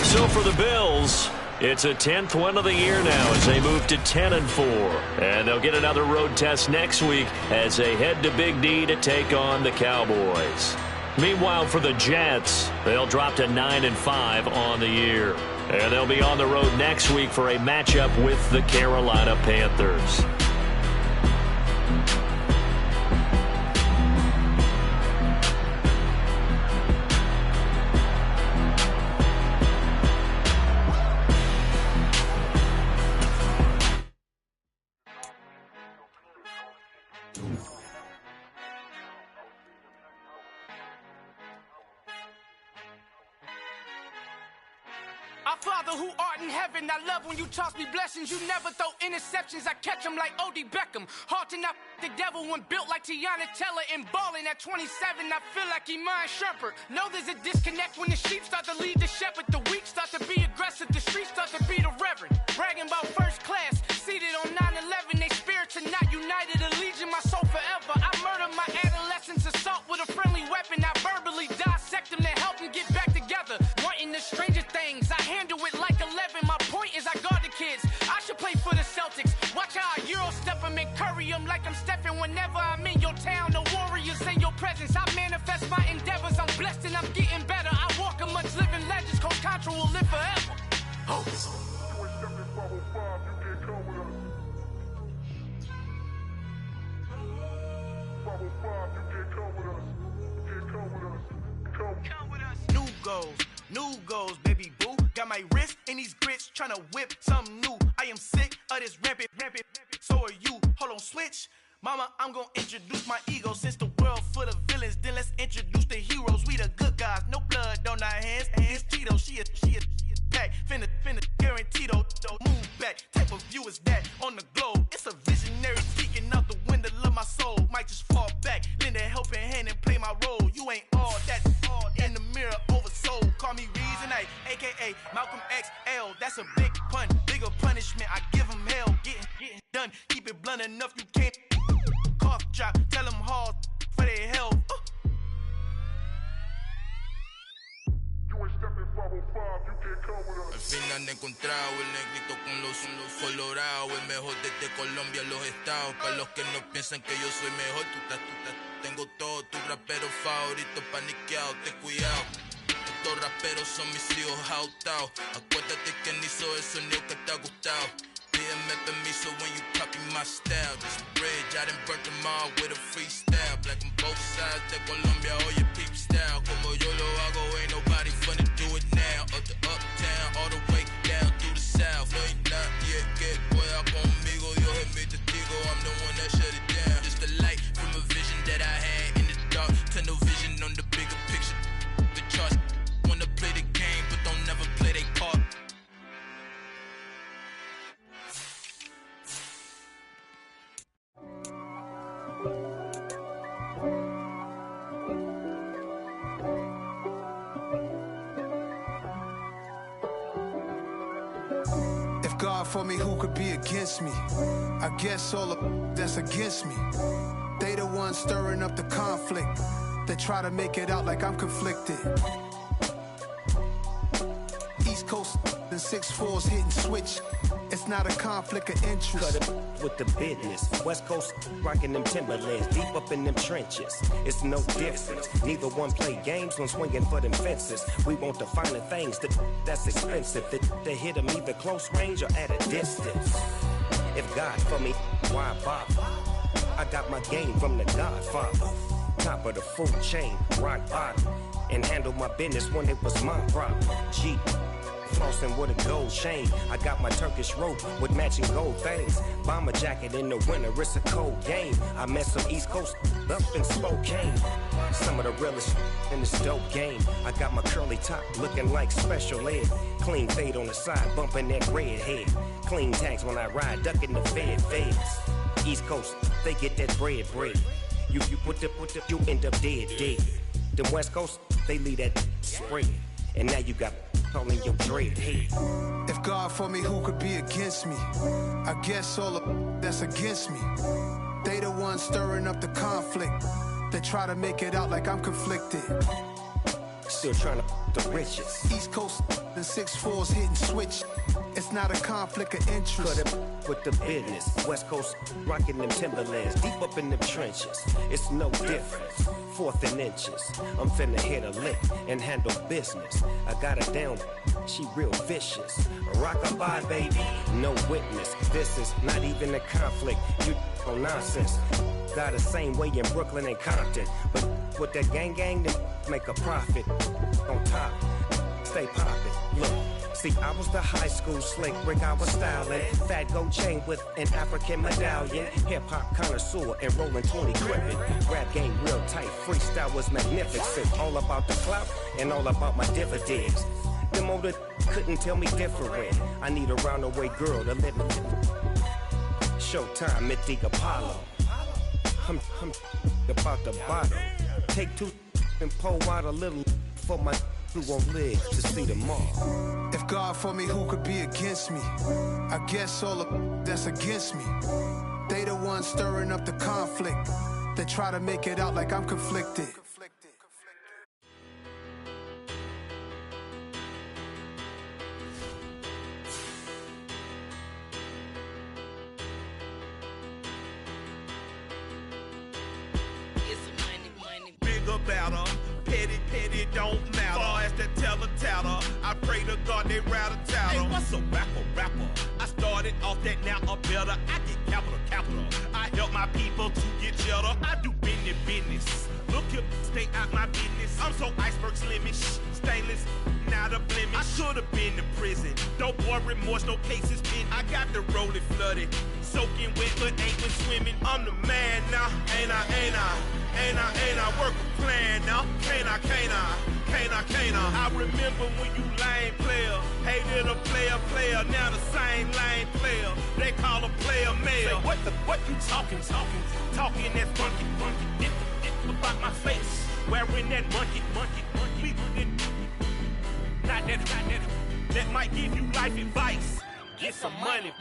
So for the Bills, it's a 10th win of the year now as they move to 10-4. And they'll get another road test next week as they head to Big D to take on the Cowboys. Meanwhile, for the Jets, they'll drop to 9-5 on the year. And they'll be on the road next week for a matchup with the Carolina Panthers. Our Father who art in heaven, I love when you toss me blessings. You never throw interceptions, I catch them like O.D. Beckham. Hard to knock the devil when built like Tiana Teller. And balling at 27, I feel like Iman Shumpert. Know there's a disconnect when the sheep start to lead the shepherd. The weak start to be aggressive, the streets start to be the reverend. Bragging about first class, seated on 9/11. They spirits are not united, a legion, my soul forever. I murder my adolescence, assault with a friendly weapon. I verbally dissect them to help them get back together. Wanting the stranger things, I handle it like 11. My point is I guard the kids. I should play for the Celtics. Watch how I Euro step them and curry them like I'm stepping. Whenever I'm in your town, the warriors in your presence. I manifest my endeavors. I'm blessed and I'm getting better. I walk amongst living legends. Coach Contra will live forever. Oh. New goals, baby boo. Got my wrist in these grits, tryna whip something new. I am sick of this rampant. So are you. Hold on, switch. Mama, I'm gonna introduce my ego. Since the world full of villains, then let's introduce the heroes. We the good guys, no blood on our hands. It's Tito, she is back. Finna, guaranteed, move back. Type of view is that on the globe. It's a visionary speaking out the window of my soul. Might just fall back, lend a helping hand and play my role. You ain't all that in the mirror oversold. Call me Reason A, a.k.a. Malcolm XL. That's a big pun, bigger punishment. I give him hell, getting done. Keep it blunt enough, you can't cough drop. Tell them hard for their health. Al fin han encontrado el negrito con los colorados, el mejor desde Colombia, los estados. Para los que no piensan que yo soy mejor, tengo todo, tu rapero favorito paniqueado, ten cuidado. Estos raperos son mis hijos jautados. Acuérdate que ni hizo el sonido que te ha gustado. Pídeme permiso when you copy my style. This bridge, I done burnt them all with a freestyle. Black on both sides de Colombia, oye peep style. Como yo lo hago, ain't nobody finna do it now. Up to uptown, all the way down through the south. No hay nadie que pueda conmigo, Dios es mi testigo. I'm the one that shut it down. Just the light. for me, who could be against me? I guess all of that's against me. They the ones stirring up the conflict. They try to make it out like I'm conflicted. East Coast and 6'4's hitting switch. It's not a conflict of interest. Cut it with the business. West Coast rocking them Timberlands, deep up in them trenches. It's no difference. Neither one play games, one swinging for them fences. We want the finer things that's expensive. They hit them either close range or at a distance. If God for me, why bother? I got my game from the Godfather. Top of the food chain, rock bottom. And handle my business when it was my problem. G. Flossing with a gold chain. I got my Turkish rope with matching gold things. Bomber jacket in the winter, it's a cold game. I met some East Coast up in Spokane. Some of the realest in this dope game. I got my curly top looking like special ed. Clean fade on the side, bumping that red head. Clean tags when I ride, ducking the feds. East Coast, they get that bread. You you end up dead. Then West Coast, they leave that spread. And now you got all in your dread head. If God for me, who could be against me? I guess all of that's against me. They the ones stirring up the conflict. They try to make it out like I'm conflicted. Still trying to the riches. East Coast and 6'4's hitting switch. It's not a conflict of interest. Cut it with the business. West Coast rocking them Timberlands, deep up in them trenches. It's no difference. 4th and inches. I'm finna hit a lick and handle business. I got her down, she real vicious. Rock-a-bye, baby, no witness. This is not even a conflict. You on nonsense. Got the same way in Brooklyn and Compton. But with that gang, then make a profit. On top, stay poppin'. Look. See, I was the high school slick Rick, I was styling. Fat gold chain with an African medallion. Hip-hop connoisseur and rolling 20 gripping. Rap game real tight, freestyle was magnificent. All about the clout and all about my dividends. Them older couldn't tell me different. I need a round-away girl to live in. Showtime at the Apollo. I'm about the bottom. Take 2 and pull out a little for my who won't live to see tomorrow. If God for me, who could be against me? I guess all of that's against me. They the ones stirring up the conflict. They try to make it out like I'm conflicted. Bigger, better. Petty don't matter. Far as the teller, I pray to God they rat-a-tatter. Hey, what's a rapper? I started off that, now I'm better. I get capital. I help my people to get cheddar. I do business. Look here, stay out my business. I'm so iceberg slimish, stainless, not a blemish. I should've been to prison. Don't boy remorse, no cases pinned. I got the rolling flooded, soaking wet, but ain't been swimming. I'm the man now, ain't I? Work a plan now, can't I? I remember when you lame player, hated a player, now the same lame player. They call a player mayor. Say, what you talking that funky, about my face, wearing that monkey. Not that might give you life advice. Get some money.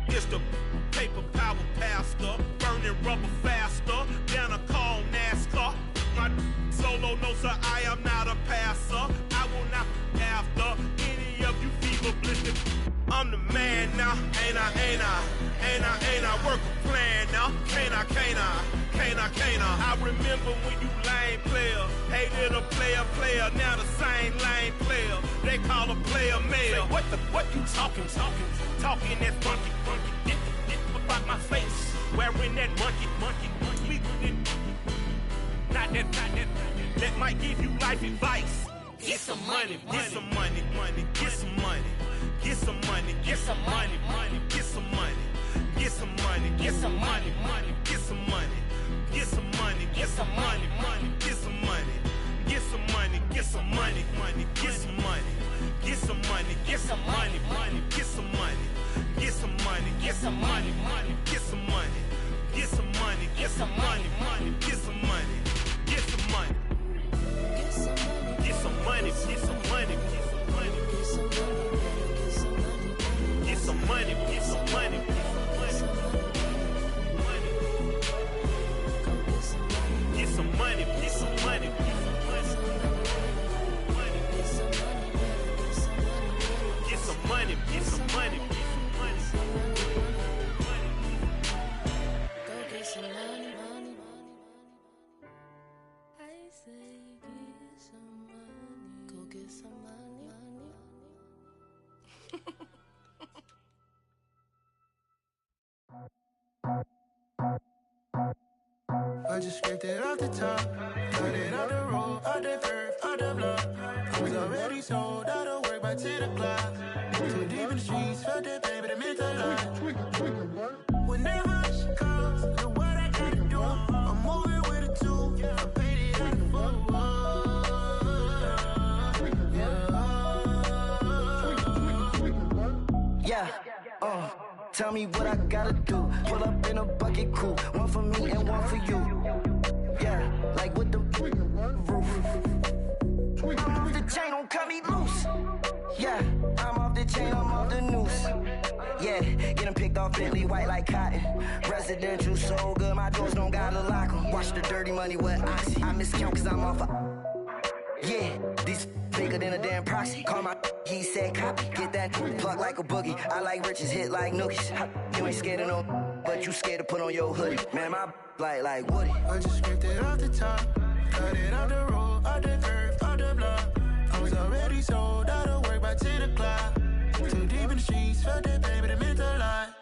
It's the paper power pastor, burning rubber faster, down a call NASCAR. My solo knows that I am not a passer. I will not after any of you fever blistered. I'm the man now, ain't I? Work a plan now, can't I? I remember when you lame player, hated a player, now the same lame player. They call a player mayor. Say, what you talking that funky, about my face, wearing that monkey. Not that might give you life advice. Get some money. Get some money. get some money. I just scraped it off the top, cut it out the road, out the curve, out the block. I was already sold out of work by 10 o'clock. Too deep in the streets, felt that pain, but it meant a lot. When that hush comes, know what I gotta do. I'm moving with a two, I paid it out the tell me what I gotta do. Pull up in a bucket crew, one for me and one for you. Yeah, like with the roof. I'm off the chain, don't cut me loose. Yeah, I'm off the chain, I'm off the noose. Yeah, getting picked off Bentley, white like cotton. Residential so good, my doors don't gotta lock 'em. Watch the dirty money with oxy. I miscount cause I'm off yeah, these bigger than a damn proxy. Call my he said copy. Get that plug like a boogie. I like riches, hit like nookies. You ain't scared of no, but you scared to put on your hoodie. Man, my like Woody. I just scraped it off the top, cut it out the road, out the curve, out the block. I was already sold out of work by 10 o'clock. Too deep in the streets, felt that pain, but it meant a lot.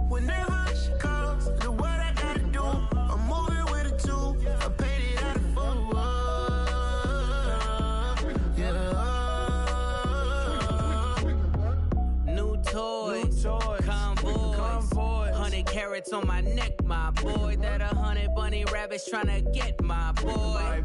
When that hush comes, know what I gotta do. I'm moving with a two, I paid it out of full. Toys, convoy, 100 carats on my neck, my boy. That 100 bunny rabbits tryna get my boy.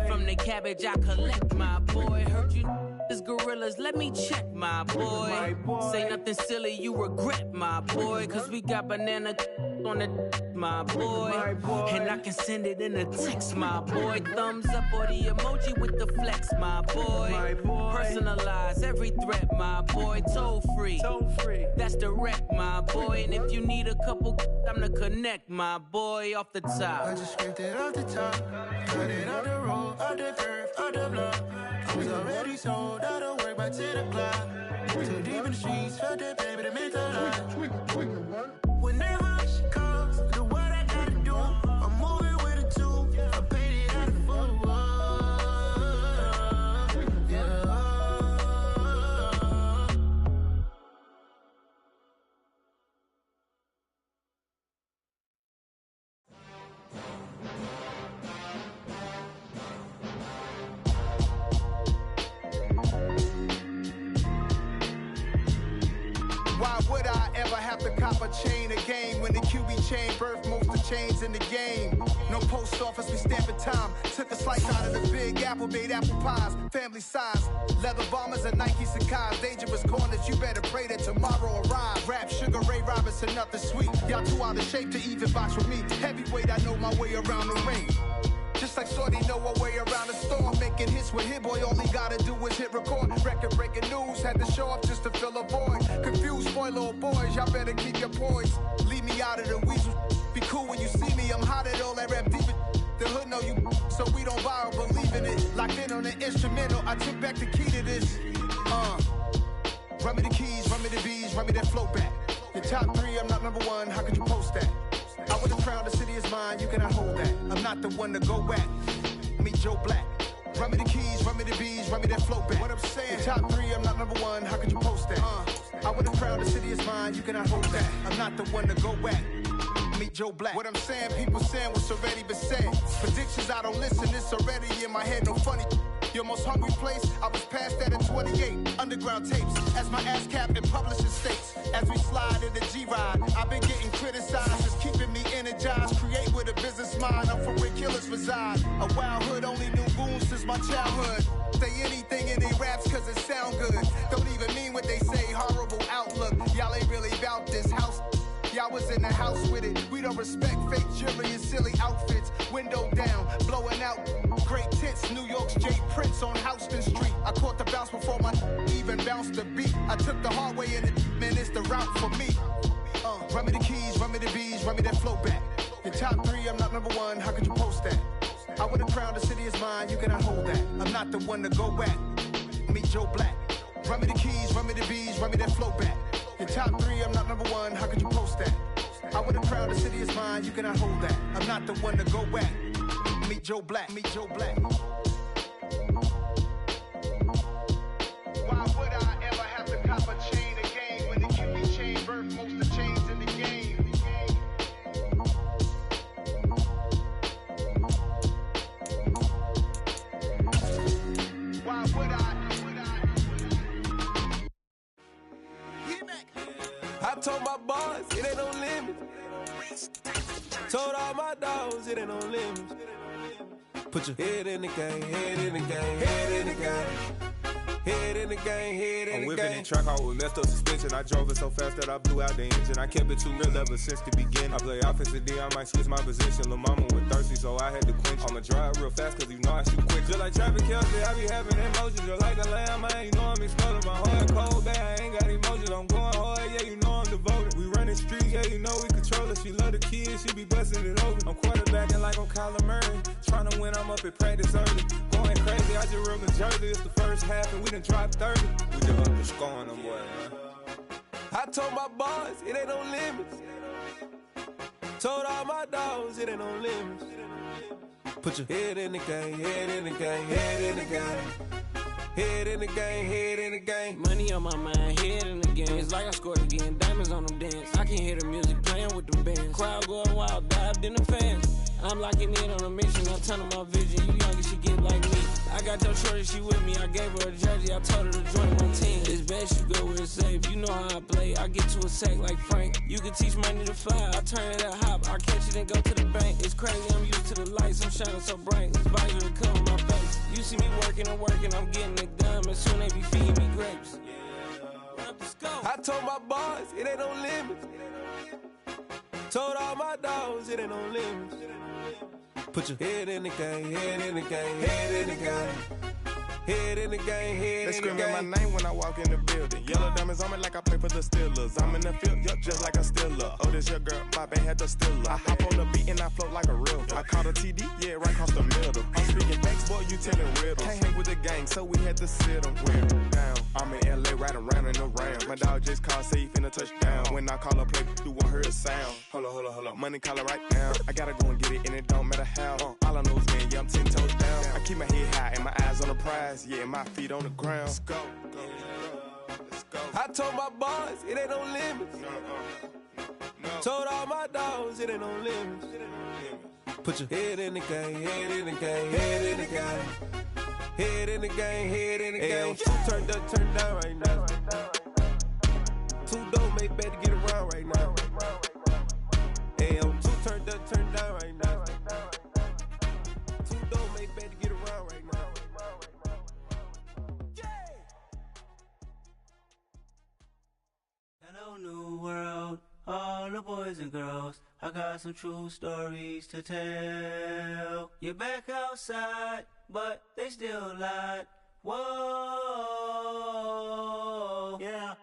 From the cabbage I collect, my boy. Heard you is gorillas, let me check, my boy. Say nothing silly, you regret, my boy. Cause we got banana on the my boy. And I can send it in a text, my boy. Thumbs up or the emoji with the flex, my boy. Personalize every threat, my boy. Toll free. That's direct, my boy. And if you need a couple, I'm the connect, my boy. Off the top. I just scraped it off the top, cut it out the road, out the curve, out the block. I was already sold out of work by 10 o'clock. Too deep in the streets, felt that pain, but it meant a lot. When that hush comes, know what I gotta do. I'm moving with a two, I paid it out of full. Why would I ever have to cop a chain again when the QB chain birthed most of the chains in the game? No post office, we stamping time. Took a slice out of the big apple, made apple pies, family size. Leather bombers and Nike Sacai's. Dangerous corners, you better pray that tomorrow arrives. Rap, Sugar Ray Robinson, nothing sweet. Y'all too out of shape to even box with me. Heavyweight, I know my way around the ring. Just like Shorty know her way around the storm. Making hits with Hit Boy, all he gotta do is hit record. Record breaking news, had to show up just to fill a void. Confused, spoiler boys, y'all better keep your poise. Leave me out of the weasel. Be cool when you see me, I'm hot at all that rap deep. The hood know you, so we don't borrow, believe in it. Locked in on the instrumental, I took back the key to this. Run me the keys, run me the bees, run me that flow back. Your top three, I'm not number one, how could you post that? I would have crowned the city is mine, you cannot hold that. I'm not the one to go at. Meet Joe Black. Run me the keys, run me the bees, run me that flow back. What I'm saying, your top three, I'm not number one, how could you post that? I would have crowned the city is mine, you cannot hold that. I'm not the one to go at. Meet Joe Black. What I'm saying, people saying what's already been said. Predictions, I don't listen, it's already in my head, no funny. Your most hungry place, I was past that at 28. Underground tapes, as my ass cap in publishing states. As we slide in the G-Ride, I've been getting criticized, it's keeping me energized. Create with a business mind, I'm from where killers reside. A wild hood, only knew goons since my childhood. Say anything in they raps cause it sound good. Don't even mean what they say, horrible outlook. Y'all ain't really about this house. Y'all was in the house with it. We don't respect fake jewelry and silly outfits. Window down, blowing out. Great tits, New York's J. Prince on Houston Street. I caught the bounce before my even bounced the beat. I took the hard way in it, man, it's the route for me. Run me the keys, run me the bees, run me that flow back. Your top three, I'm not number one, how could you post that? I would have crowned the city is mine, you cannot hold that. I'm not the one to go at. Meet Joe Black. Run me the keys, run me the bees, run me that flow back. Your top three, I'm not number one, how could you post that? I would have crowned the city is mine, you cannot hold that. I'm not the one to go at. Meet Joe Black, meet Joe Black. told my boys, it ain't no limits. Told all my dogs, it ain't no limits. Put your head in the game, head in the game, head in the game. Head in the game, head in the game. I'm whipping in track, I was messed up suspension. I drove it so fast that I blew out the engine. I kept it too real ever since the beginning. I play offensive D, I might switch my position. Lil' mama was thirsty, so I had to quench. I'ma drive real fast, cause you know I shoot quick. Just like traffic Kelsey, I be having emotions. Just like a lamb, man, you know I'm exploding. My heart cold, bad, I ain't got emotions. I'm going hard, yeah, you know I'm devoted. We running streets, yeah, you know we control it. She love the kids, she be busting it open. I'm quarterbacking like I'm Kyler Murray. Trying to win, I'm up at practice early. Going crazy, I just real the jersey. It's the first half, and we done dropped 30. We just up the score on them boys, man. I told my boys, it ain't no limits. Told all my dogs, it ain't no limits. Put your head in the game, head in the game, head in the game. Head in the game, head in the game. Money on my mind, head in the game. It's like I scored again, diamonds on them dance. I can hear the music playing with them bands. Crowd going wild, dived in the fans. I'm locking in on a mission, I'm turning my vision. You younger, she get like me. I got your shorty, she with me. I gave her a jersey, I told her to join my team. It's best you go where it's safe. You know how I play. I get to a sack like Frank. You can teach money to fly. I turn it up hop. I catch it and go to the bank. It's crazy, I'm used to the lights. I'm shining so bright. This visor to cover my face. You see me working and working, I'm getting it done. And soon they be feeding me grapes. I told my boys, it ain't no limits. Told all my dogs, it ain't no limits. Put your head in the game, head in the game, head in the game. Head in the game, head they in the game. They screaming my name when I walk in the building. Yellow diamonds on me like I play for the Steelers. I'm in the field, yup, just like a Steeler. Oh, this your girl, my band had the Steeler. I hop on the beat and I float like a river. I caught a TD, yeah, right across the middle. I'm speaking facts, boy, you telling riddles. Can't hang with the gang, so we had to sit them down. I'm in LA, riding around and around. My dog just called, say he finna touchdown. When I call a play, you won't hear a sound. Hold up, money caller right now. I gotta go and get it, and it don't matter how. All I know is win, yeah, I'm 10 toes down. I keep my head high and my eyes on the prize. Yeah, my feet on the ground. Let's go. I told my boys, it ain't no limits. Told all my dogs, it ain't no limits. Put your head in the game, head in the game, head in the game. Head in the game, head in the game. Two turned up, turned down right now. Two dope make better get around right now. Hey, I'm two turned up, turned down right now. Two dope make better get around right now. Hello, new world, all the boys and girls. I got some true stories to tell. You're back outside, but they still lied. Whoa, yeah.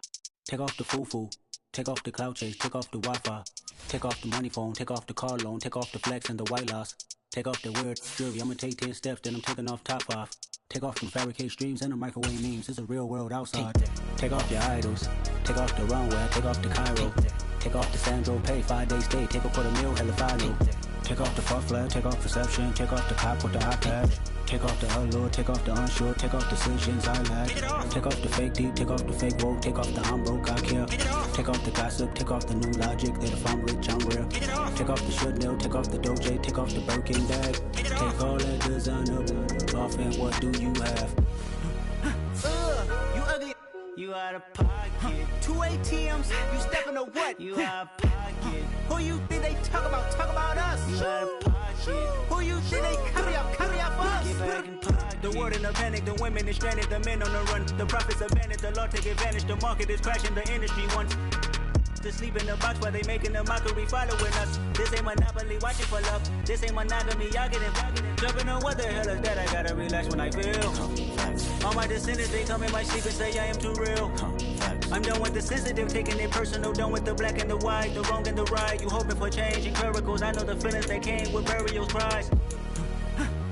Take off the foo-foo, take off the cloud chase, take off the Wi-Fi, take off the money phone, take off the car loan, take off the flex and the white loss, take off the weird jewelry. I'ma take 10 steps, then I'm taking off top 5. Take off them fabricate streams and the microwave memes. It's a real world outside. Take off your idols, take off the runway, take off the Cairo, take off the Sandro pay, 5-day stay, take a $250,000, hella follow. Take off the far flag, take off perception, take off the cop with the iPad. Take off the allure, take off the unsure, take off decisions I lack. Take off the fake deep, take off the fake woke, take off the I'm broke, I care. Take off the gossip, take off the new logic that if I'm rich, I'm real. Take off the should know, take off the Doja, take off the Birkin bag. Take all that designer off and what do you have? You ugly. You out of pocket. 2 ATMs, you stepping to what? You out of pocket. Who you think they talk about? Talk about us. You out of pocket. Who you think they carry out for us? Get back in pocket. The world in a panic, the women is stranded, the men on the run. The profits abandoned, the law take advantage. The market is crashing, the industry wants to sleep in the box while they making a mockery following us. This ain't monopoly, watching for love. This ain't monogamy, y'all getting jumping on what the hell is that? I gotta relax when I feel. All my descendants, they come in my sleep and say I am too real. I'm done with the sensitive, taking it personal. Done with the black and the white, the wrong and the right. You hoping for change and miracles. I know the feelings that came with burials, cries.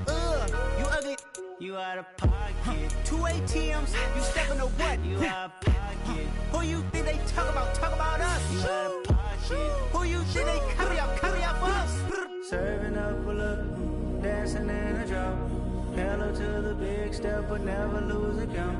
You ugly. You out of pocket. 2 ATMs, you stepping to what? You out of pocket. Who you think they talk about? Talk about us. You out of pocket. Who you think they carry out for us? Serving up a look, dancing in a drop. Hello to the big step, but never lose a count.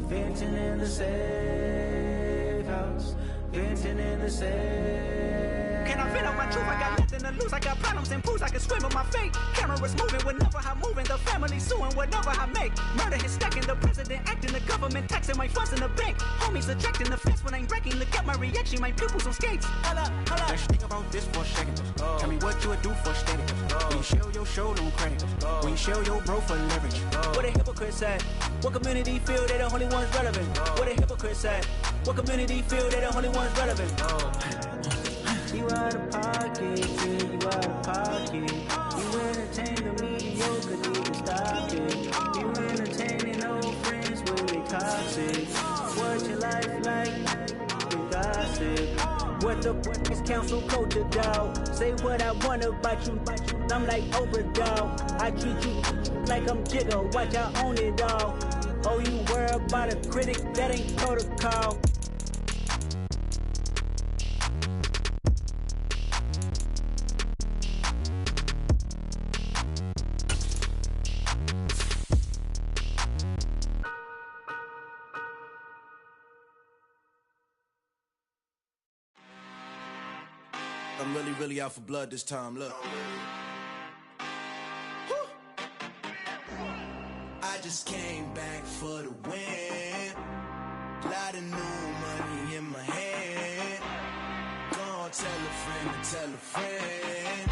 Venting in the safe house, venting in the safe Can I vent out my truth? I got nothing to lose. I got problems and booze. I can swim with my fate. Cameras moving whenever I'm moving. The family suing whatever I make. Murder is stacking. The president acting. The government taxing my funds in the bank. Homies ejecting the fence when I'm breaking. Look at my reaction. My pupils on skates. Hold up. Let's think about this for a second. Tell me what you would do for steady. When you show your show, don't crack. When you show your bro for leverage. What a hypocrite said. What community feel they the only ones relevant? What a hypocrite said. What community feel they the only ones relevant? You out of pocket, yeah, you out of pocket. You entertain the mediocre, need to stop it. You entertaining old friends when they toxic. What your life like? You gossip. What the fuck is council culture, dog? Say what I want about you. I'm like overdog. I treat you like I'm Jigga. Watch I own it all. Oh, you worry about a critic? That ain't protocol. I'm really out for blood this time, look. I just came back for the win. Lot of new money in my hand. Gonna tell a friend.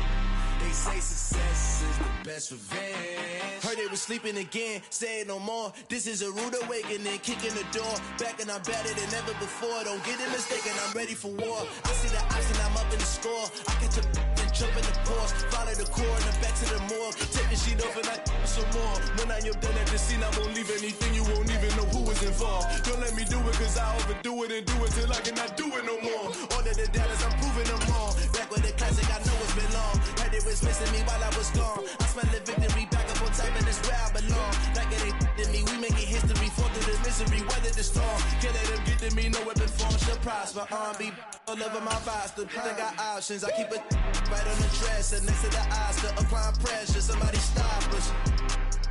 They say success is the best revenge. Heard they was sleeping again, say it no more. This is a rude awakening, kicking the door. Back and I'm better than ever before. Don't get it mistaken, I'm ready for war. I see the option, I'm up in the score. I catch a and jump in the course. Follow the core and then back to the morgue. Take the sheet off and I some more. When I am done at the scene, I won't leave anything. You won't even know who was involved. Don't let me do it, cause I overdo it and do it till I cannot do it no more. All of the dollars, I'm proving them wrong. Back with the classic, I know it's been long. Heard it was missing me while I was gone. I smell the victory, back up on time, and it's where I belong. Like it ain't to me, we making history. Fall through the misery, weather the storm. Can't let them get to me, no weapon form shall prosper. R&B all over my roster. I got options, I keep it right on the dresser. Next to the Oscar, applying pressure, somebody stop us.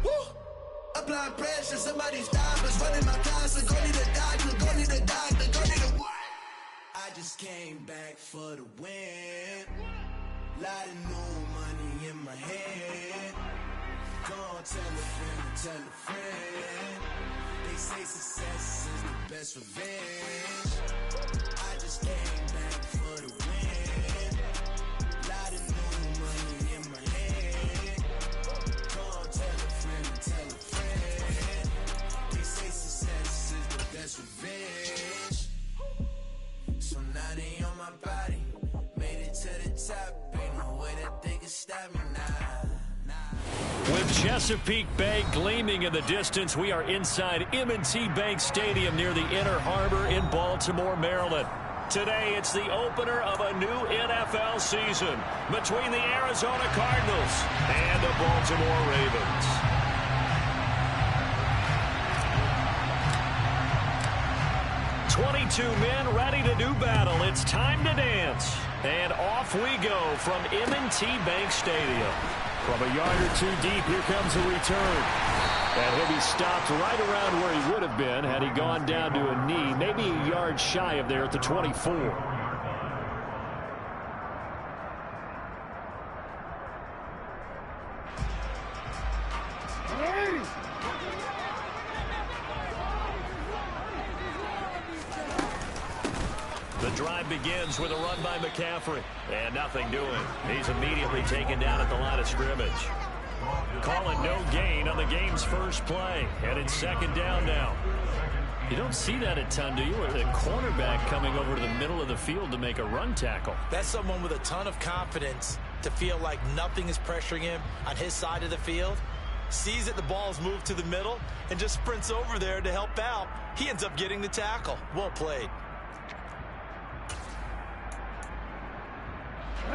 Woo! Applying pressure, somebody stop us. Running my concert, go need a doctor, go need a doctor, go need a what? I just came back for the win. Lot of new money in my hand. Gonna tell a friend. They say success is the best revenge. I just came back for the win. Lot of new money in my hand. Gonna tell a friend. They say success is the best revenge. So now they on my body. Made it to the top. Ain't no way that they can stop me now. With Chesapeake Bay gleaming in the distance, we are inside M&T Bank Stadium near the Inner Harbor in Baltimore, Maryland. Today, it's the opener of a new NFL season between the Arizona Cardinals and the Baltimore Ravens. "22 men ready to do battle. It's time to dance." And off we go from M&T Bank Stadium. From a yard or two deep, here comes a return. And he'll be stopped right around where he would have been had he gone down to a knee, maybe a yard shy of there at the 24. The drive begins with a run by McCaffrey. And nothing doing. He's immediately taken down at the line of scrimmage. Calling no gain on the game's first play. And it's second down now. You don't see that a ton, do you? Or the cornerback coming over to the middle of the field to make a run tackle. That's someone with a ton of confidence to feel like nothing is pressuring him on his side of the field. Sees that the ball's moved to the middle and just sprints over there to help out. He ends up getting the tackle. Well played.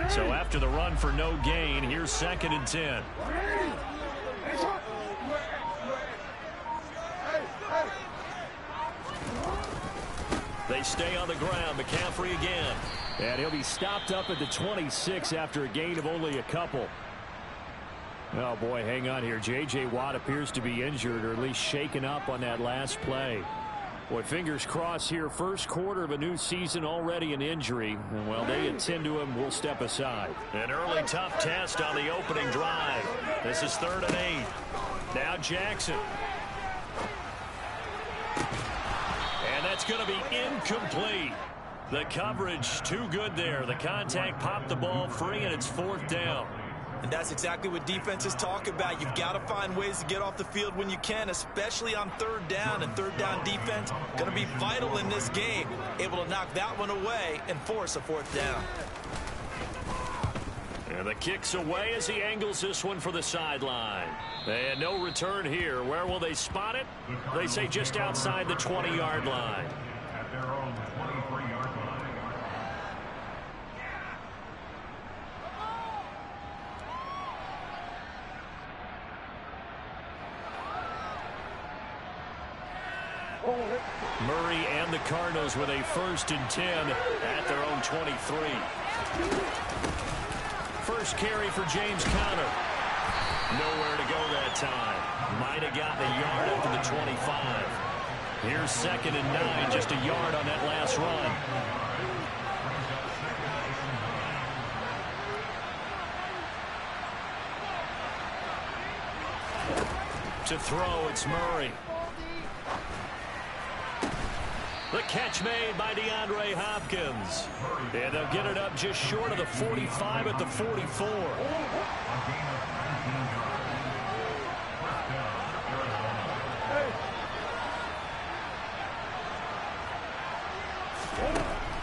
So after the run for no gain, here's 2nd and 10. They stay on the ground. McCaffrey again. And he'll be stopped up at the 26 after a gain of only a couple. Oh, boy, hang on here. J.J. Watt appears to be injured or at least shaken up on that last play. Boy, fingers crossed here. First quarter of a new season, already an injury. And while they attend to him, we'll step aside. An early tough test on the opening drive. This is 3rd and 8. Now Jackson. And that's going to be incomplete. The coverage too good there. The contact popped the ball free, and it's 4th down. And that's exactly what defenses talk about. You've got to find ways to get off the field when you can, especially on 3rd down. And 3rd down defense going to be vital in this game. Able to knock that one away and force a 4th down. And the kick's away as he angles this one for the sideline. And no return here. Where will they spot it? They say just outside the 20-yard line. At their own 23-yard line. Murray and the Cardinals with a 1st and 10 at their own 23. First carry for James Conner. Nowhere to go that time. Might have gotten a yard up to the 25. Here's 2nd and 9, just a yard on that last run. To throw, it's Murray. The catch made by DeAndre Hopkins. And they'll get it up just short of the 45 at the 44.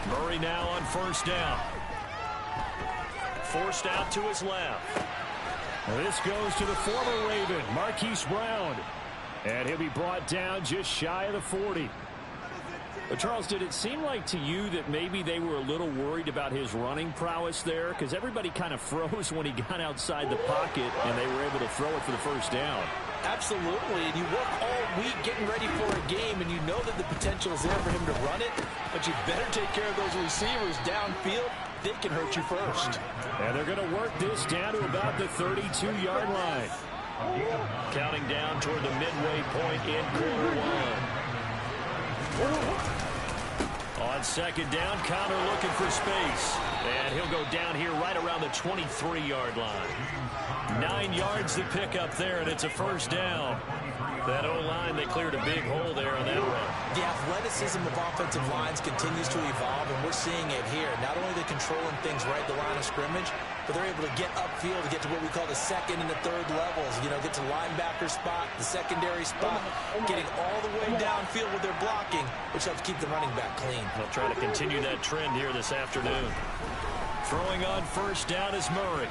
Murray now on 1st down. Forced out to his left. This goes to the former Raven, Marquise Brown. And he'll be brought down just shy of the 40. But Charles, did it seem like to you that maybe they were a little worried about his running prowess there? Because everybody kind of froze when he got outside the pocket and they were able to throw it for the 1st down. Absolutely, and you work all week getting ready for a game, and you know that the potential is there for him to run it, but you better take care of those receivers downfield. They can hurt you first. And they're going to work this down to about the 32-yard line. Counting down toward the midway point in quarter 1. On 2nd down, Conner looking for space. And he'll go down here right around the 23-yard line. 9 yards to pick up there, and it's a 1st down. That O-line, they cleared a big hole there on that run. The athleticism of offensive lines continues to evolve, and we're seeing it here. Not only are they controlling things right at the line of scrimmage, but they're able to get upfield to get to what we call the 2nd and the 3rd levels. You know, get to linebacker spot, the secondary spot, getting all the way downfield with their blocking, which helps keep the running back clean. They'll try to continue that trend here this afternoon. Throwing on 1st down is Murray.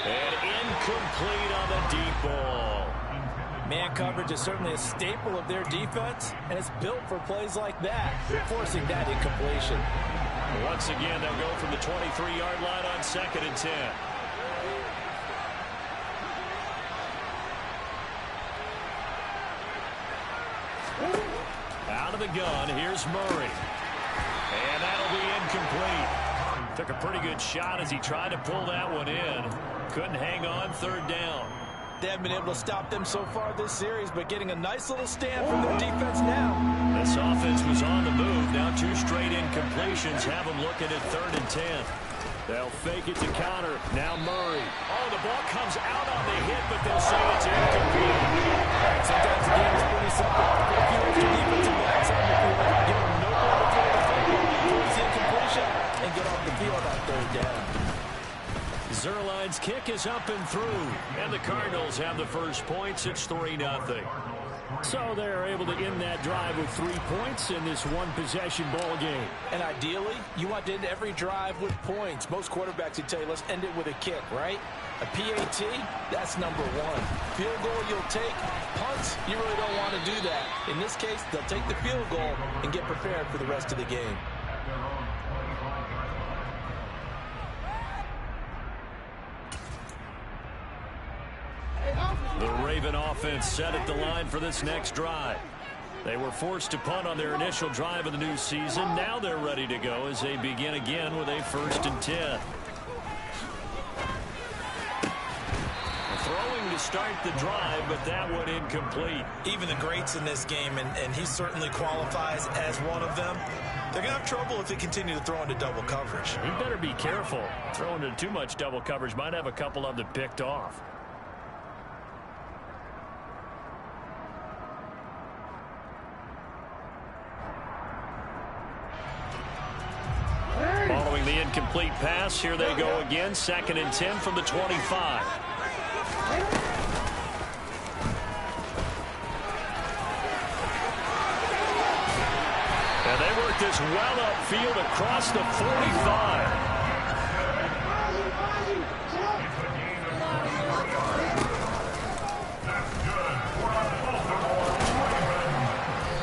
And incomplete on the deep ball. Man coverage is certainly a staple of their defense, and it's built for plays like that, forcing that incompletion. Once again, they'll go from the 23-yard line on 2nd and 10. Out of the gun, here's Murray. And that'll be incomplete. Took a pretty good shot as he tried to pull that one in. Couldn't hang on 3rd down. They haven't been able to stop them so far this series, but getting a nice little stand from their defense now. This offense was on the move. Now 2 straight incompletions have them looking at 3rd and 10. They'll fake it to Conner. Now Murray. Oh, the ball comes out on the hit, but they'll say it's incomplete. Sometimes the game is pretty simple. Put a few extra defensive backs on the field. Give them nowhere to throw the football. Force the incompletion and get off the field on 3rd down. Zerline's kick is up and through, and the Cardinals have the first points. It's 3-0. So they're able to end that drive with 3 points in this one-possession ball game. And ideally, you want to end every drive with points. Most quarterbacks would tell you, let's end it with a kick, right? A PAT, that's number 1. Field goal you'll take. Punts, you really don't want to do that. In this case, they'll take the field goal and get prepared for the rest of the game. The Raven offense set at the line for this next drive. They were forced to punt on their initial drive of the new season. Now they're ready to go as they begin again with a 1st and 10. Throwing to start the drive, but that one incomplete. Even the greats in this game, and he certainly qualifies as one of them, they're going to have trouble if they continue to throw into double coverage. He better be careful. Throwing into too much double coverage might have a couple of them picked off. Following the incomplete pass, here they go again. 2nd and 10 from the 25. And they work this well upfield across the 45.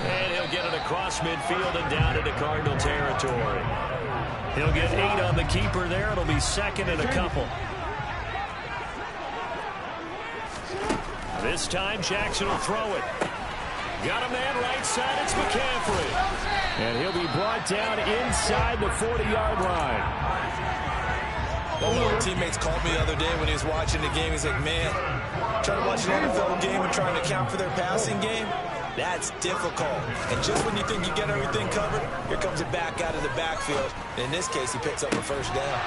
And he'll get it across midfield and down into Cardinal territory. He'll get 8 on the keeper there. It'll be 2nd and a couple. This time, Jackson will throw it. Got a man right side. It's McCaffrey. And he'll be brought down inside the 40-yard line. One of my teammates called me the other day when he was watching the game. He's like, man, trying to watch an NFL game and trying to account for their passing game, that's difficult. And just when you think you get everything covered, here comes it back out of the backfield. And in this case, he picks up a first down.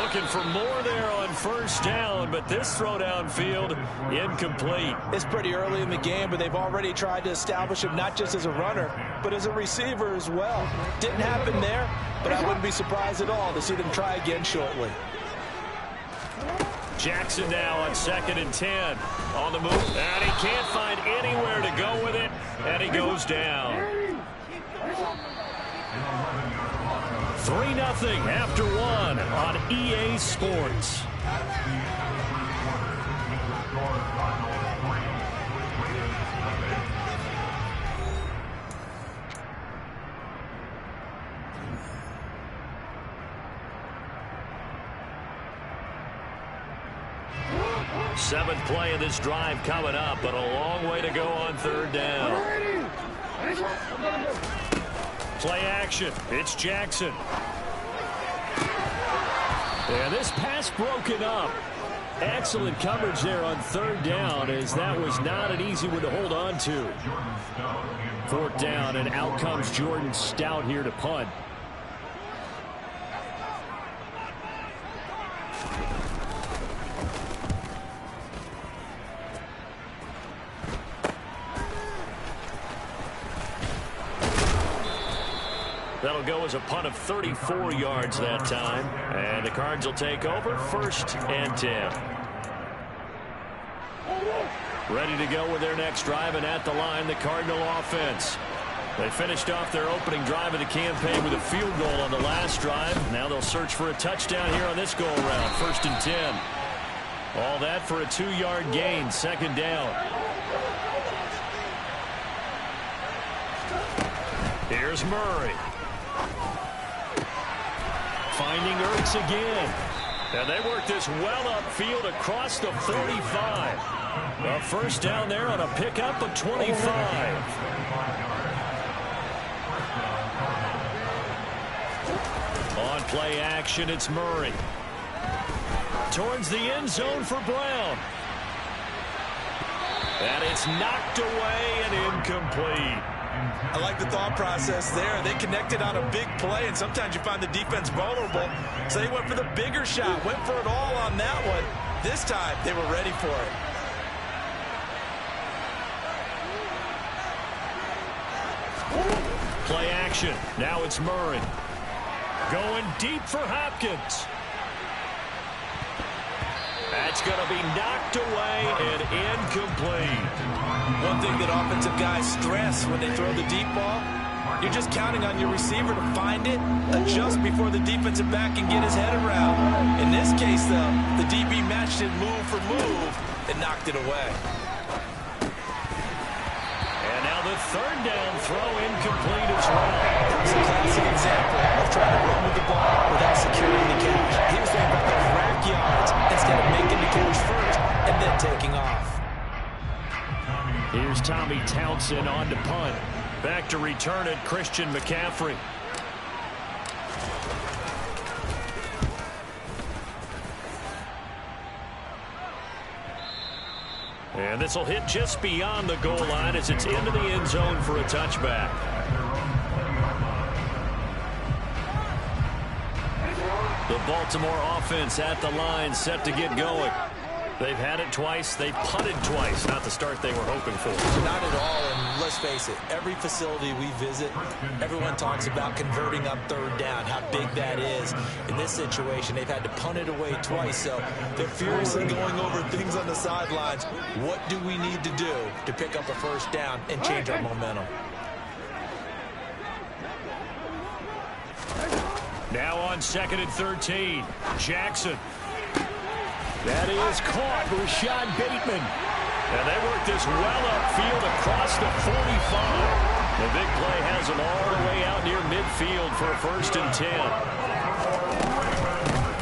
Looking for more there on first down, but this throw downfield incomplete. It's pretty early in the game, but they've already tried to establish him not just as a runner, but as a receiver as well. Didn't happen there, but I wouldn't be surprised at all to see them try again shortly. Jackson now on 2nd and 10. On the move, and he can't find anywhere to go with it, and he goes down. 3-0 after 1 on EA Sports. Seventh play of this drive coming up, but a long way to go on 3rd down. Play action. It's Jackson. And this pass broken up. Excellent coverage there on 3rd down, as that was not an easy one to hold on to. 4th down, and out comes Jordan Stout here to punt. That'll go as a punt of 34 yards that time. And the Cards will take over 1st and 10. Ready to go with their next drive, and at the line, the Cardinal offense. They finished off their opening drive of the campaign with a field goal on the last drive. Now they'll search for a touchdown here on this go-around. 1st and 10. All that for a 2-yard gain. 2nd down. Here's Murray. Finding Ertz again. And they work this well upfield across the 45. A first down there on a pickup of 25. On play action, it's Murray. Towards the end zone for Brown. And it's knocked away and incomplete. I like the thought process there. They connected on a big play, and sometimes you find the defense vulnerable. So they went for the bigger shot, went for it all on that one. This time, they were ready for it. Play action. Now it's Murray. Going deep for Hopkins. That's going to be knocked away and incomplete. One thing that offensive guys stress when they throw the deep ball, you're just counting on your receiver to find it, adjust before the defensive back can get his head around. In this case, though, the DB matched it move for move and knocked it away. And now the 3rd down throw incomplete as well. It's a classic example of trying to run with the ball without securing the catch. He was thinking about those rack yards instead of making the catch first and then taking off. Here's Tommy Townsend on to punt. Back to return it, Christian McCaffrey. And this will hit just beyond the goal line as it's into the end zone for a touchback. The Baltimore offense at the line, set to get going. They've had it twice. They've punted twice. Not the start they were hoping for. Not at all, and let's face it, every facility we visit, everyone talks about converting on third down, how big that is. In this situation, they've had to punt it away twice, so they're furiously going over things on the sidelines. What do we need to do to pick up a first down and change our momentum? Now on 2nd and 13, Jackson. That is caught, Rashad Bateman. And they work this well upfield across the 45. The big play has them all the way out near midfield for a 1st and 10.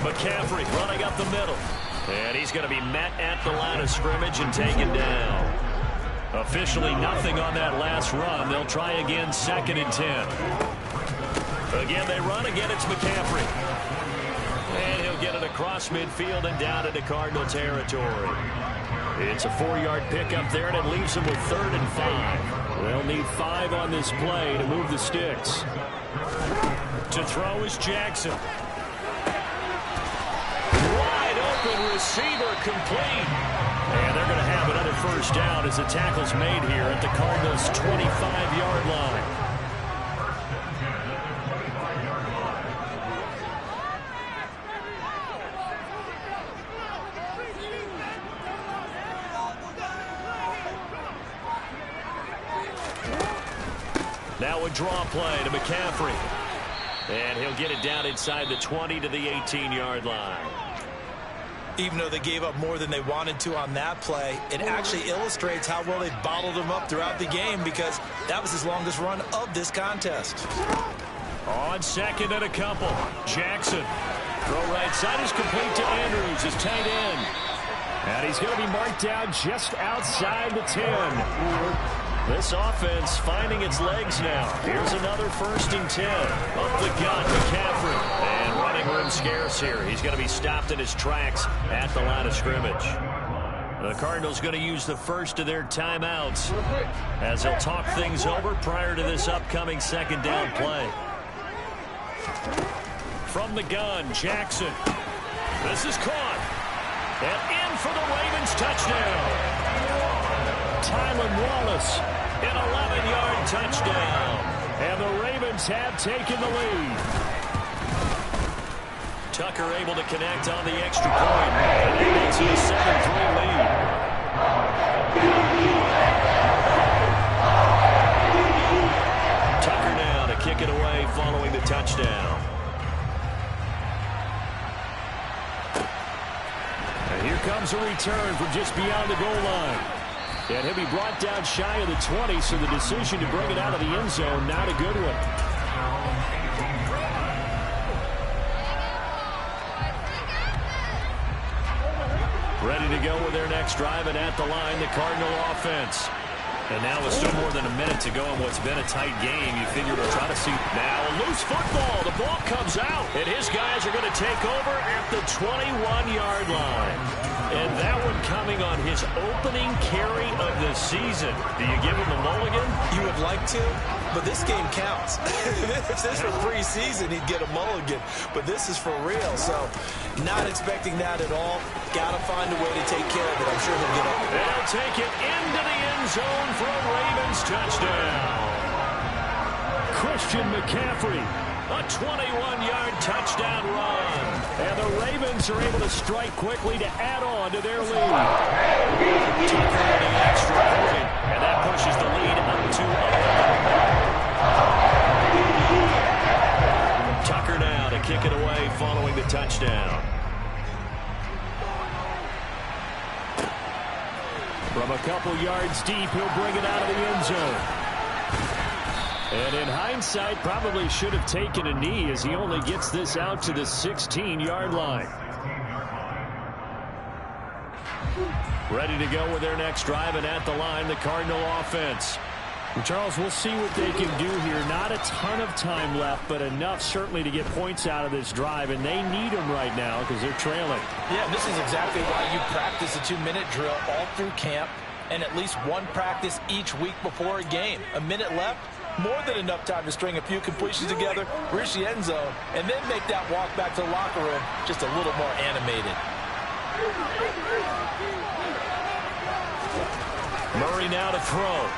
McCaffrey running up the middle. And he's going to be met at the line of scrimmage and taken down. Officially nothing on that last run. They'll try again 2nd and 10. Again, they run. Again, it's McCaffrey. And he'll get it across midfield and down into Cardinal territory. It's a 4-yard pickup there, and it leaves them with 3rd and 5. They'll need 5 on this play to move the sticks. To throw is Jackson. Wide open receiver complete. And they're going to have another first down as the tackle's made here at the Cardinals' 25-yard line. Now a draw play to McCaffrey. And he'll get it down inside the 20 to the 18-yard line. Even though they gave up more than they wanted to on that play, it actually illustrates how well they bottled him up throughout the game because that was his longest run of this contest. On 2nd and a couple, Jackson. Throw right side is complete to Andrews, his tight end. And he's going to be marked down just outside the 10. This offense finding its legs now. Here's another 1st and 10. Up the gut, McCaffrey. And running room scarce here. He's going to be stopped in his tracks at the line of scrimmage. The Cardinals going to use the first of their timeouts as they'll talk things over prior to this upcoming 2nd down play. From the gun, Jackson. This is caught. And in for the Ravens touchdown. Tylan Wallace, an 11-yard touchdown. And the Ravens have taken the lead. Tucker able to connect on the extra point. And that makes it a 7-3 lead. Tucker now to kick it away following the touchdown. And here comes a return from just beyond the goal line. And he'll be brought down shy of the 20, so the decision to bring it out of the end zone, not a good one. Ready to go with their next drive, and at the line, the Cardinal offense. And now with still more than a minute to go in what's been a tight game, you figure we'll try to see. Now a loose football. The ball comes out, and his guys are going to take over at the 21-yard line. And that one coming on his opening carry of the season. Do you give him a mulligan? You would like to, but this game counts. If this were preseason, he'd get a mulligan. But this is for real, so not expecting that at all. Got to find a way to take care of it. I'm sure he'll get up. They'll take it into the end zone for a Ravens touchdown. Christian McCaffrey, a 21-yard touchdown run. And the Ravens are able to strike quickly to add on to their lead. Tucker with the extra point, and that pushes the lead up to 11. Tucker now to kick it away following the touchdown. From a couple yards deep, he'll bring it out of the end zone. And in hindsight, probably should have taken a knee as he only gets this out to the 16-yard line. Ready to go with their next drive, and at the line, the Cardinal offense. And Charles, we'll see what they can do here. Not a ton of time left, but enough certainly to get points out of this drive, and they need them right now because they're trailing. Yeah, this is exactly why you practice a 2-minute drill all through camp. and at least one practice each week before a game. A minute left, more than enough time to string a few completions together, reach the end zone, and then make that walk back to the locker room just a little more animated. Murray now to throw.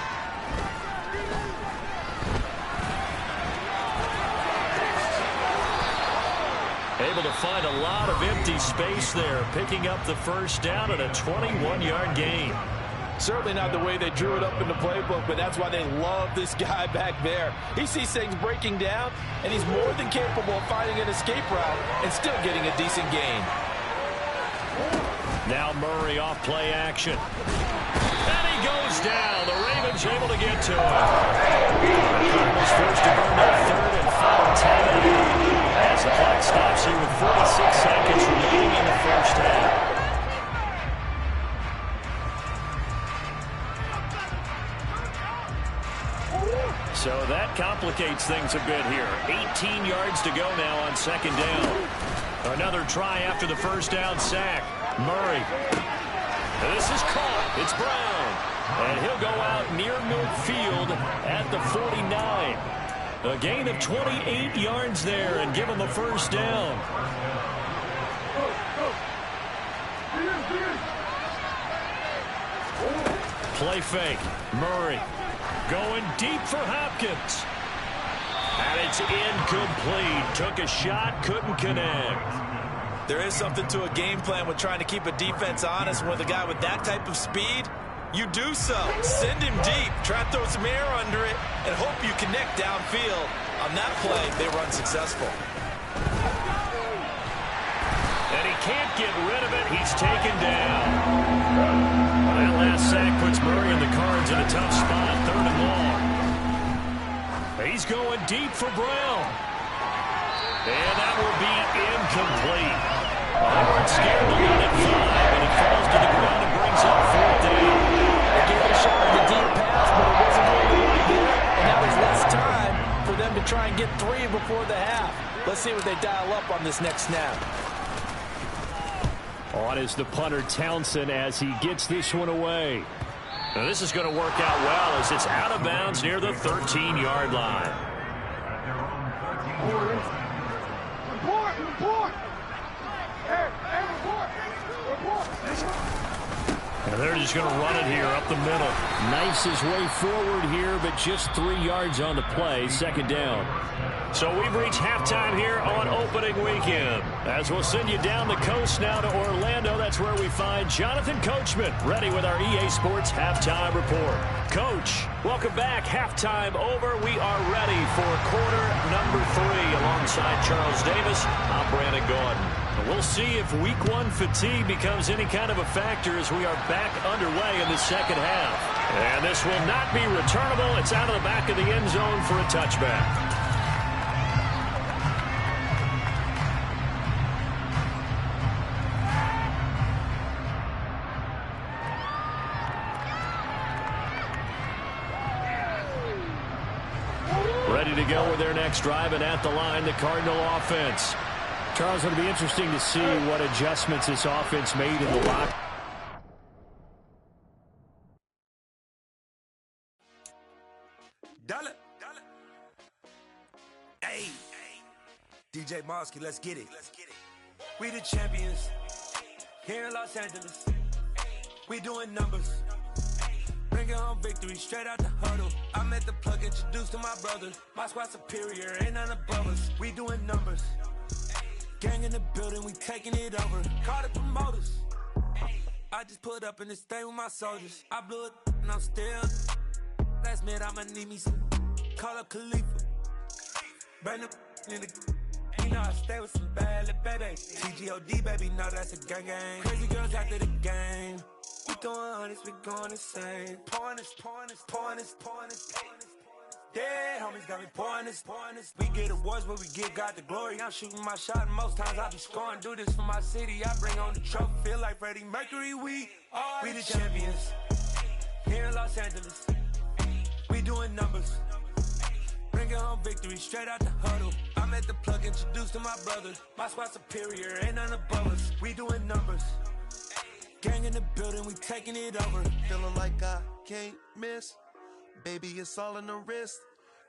Able to find a lot of empty space there, picking up the first down and a 21-yard gain. Certainly not the way they drew it up in the playbook, but that's why they love this guy back there. He sees things breaking down, and he's more than capable of finding an escape route and still getting a decent gain. Now Murray off play action. And he goes down. The Ravens able to get to him. The Cardinals forced to burn that third and final 10. As the clock stops here with 46 seconds remaining in the first half. So that complicates things a bit here. 18 yards to go now on second down. Another try after the first down sack. Murray. This is caught. It's Brown. And he'll go out near midfield at the 49. A gain of 28 yards there and give him a first down. Play fake. Murray going deep for Hopkins. And it's incomplete. Took a shot, couldn't connect. There is something to a game plan with trying to keep a defense honest with a guy with that type of speed. You do so. Send him deep. Try to throw some air under it and hope you connect downfield. On that play, they run successful. And he can't get rid of it. He's taken down. That last sack puts Murray and the Cards in a tough spot. Third and long. He's going deep for Brown. And that will be incomplete. They weren't scared to let it fly, but it falls to the ground and brings up fourth down. They gave it a shot at the deep pass, but it wasn't going to work there. And now there's less time for them to try and get three before the half. Let's see what they dial up on this next snap. On is the punter Townsend as he gets this one away. Now this is going to work out well as it's out of bounds near the 13-yard line. And they're just going to run it here up the middle. Knifes his way forward here, but just 3 yards on the play. Second down. So we've reached halftime here on opening weekend. As we'll send you down the coast now to Orlando, that's where we find Jonathan Coachman ready with our EA Sports Halftime Report. Coach, welcome back. Halftime over. We are ready for quarter number 3. Alongside Charles Davis, I'm Brandon Gordon. We'll see if week 1 fatigue becomes any kind of a factor as we are back underway in the second half. And this will not be returnable. It's out of the back of the end zone for a touchback. Ready to go with their next drive, and at the line, the Cardinal offense. Charles, it'll be interesting to see what adjustments this offense made in the lock. Dollar. Hey. DJ Mosky, let's get it. We the champions here in Los Angeles. We doing numbers. Bringing home victory straight out the huddle. I'm at the plug, introduced to my brothers. My squad superior, ain't none above us. We doing numbers. Gang in the building, we taking it over. Call the promoters. I just put up in this thing with my soldiers. I blew it and I'm still. Last minute, I'ma need me some. Call up Khalifa. Brand new in the. You know I stay with some bad little baby. TGOD, baby, no, that's a gang gang. Crazy girls after the game. We throwing hundreds, we going insane. Pouring this. Dead homies got me pouring this. We get awards, but we give God the glory. I'm shooting my shot, and most times I be scoring. Do this for my city, I bring on the trophy. Feel like Freddie Mercury, we the champions here in Los Angeles. We doing numbers. Bringing home victory straight out the huddle. I'm at the plug, introduced to my brothers. My squad superior, ain't none above us. We doing numbers. Gang in the building, we taking it over. Feeling like I can't miss. Baby, it's all in the wrist.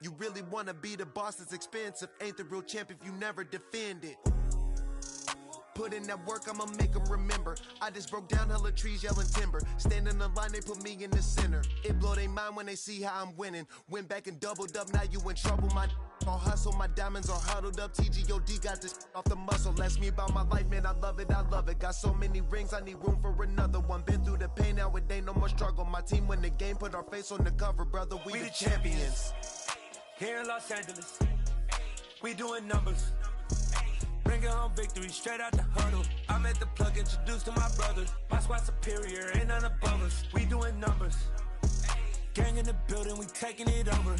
You really wanna be the boss, it's expensive. Ain't the real champ if you never defend it. Put in that work, I'ma make them remember. I just broke down hella trees, yelling timber. Stand in the line, they put me in the center. It blow their mind when they see how I'm winning. Went back and doubled up, now you in trouble. My all hustle, my diamonds are huddled up. TGOD got this off the muscle. That's me about my life, man, I love it, I love it. Got so many rings, I need room for another one. Been through the pain, now it ain't no more struggle. My team win the game, put our face on the cover, brother. We the champions. Here in Los Angeles, we doing numbers. Bringing home victory straight out the huddle. I'm at the plug, introduced to my brothers. My squad superior, ain't none above us. We doing numbers. Gang in the building, we taking it over.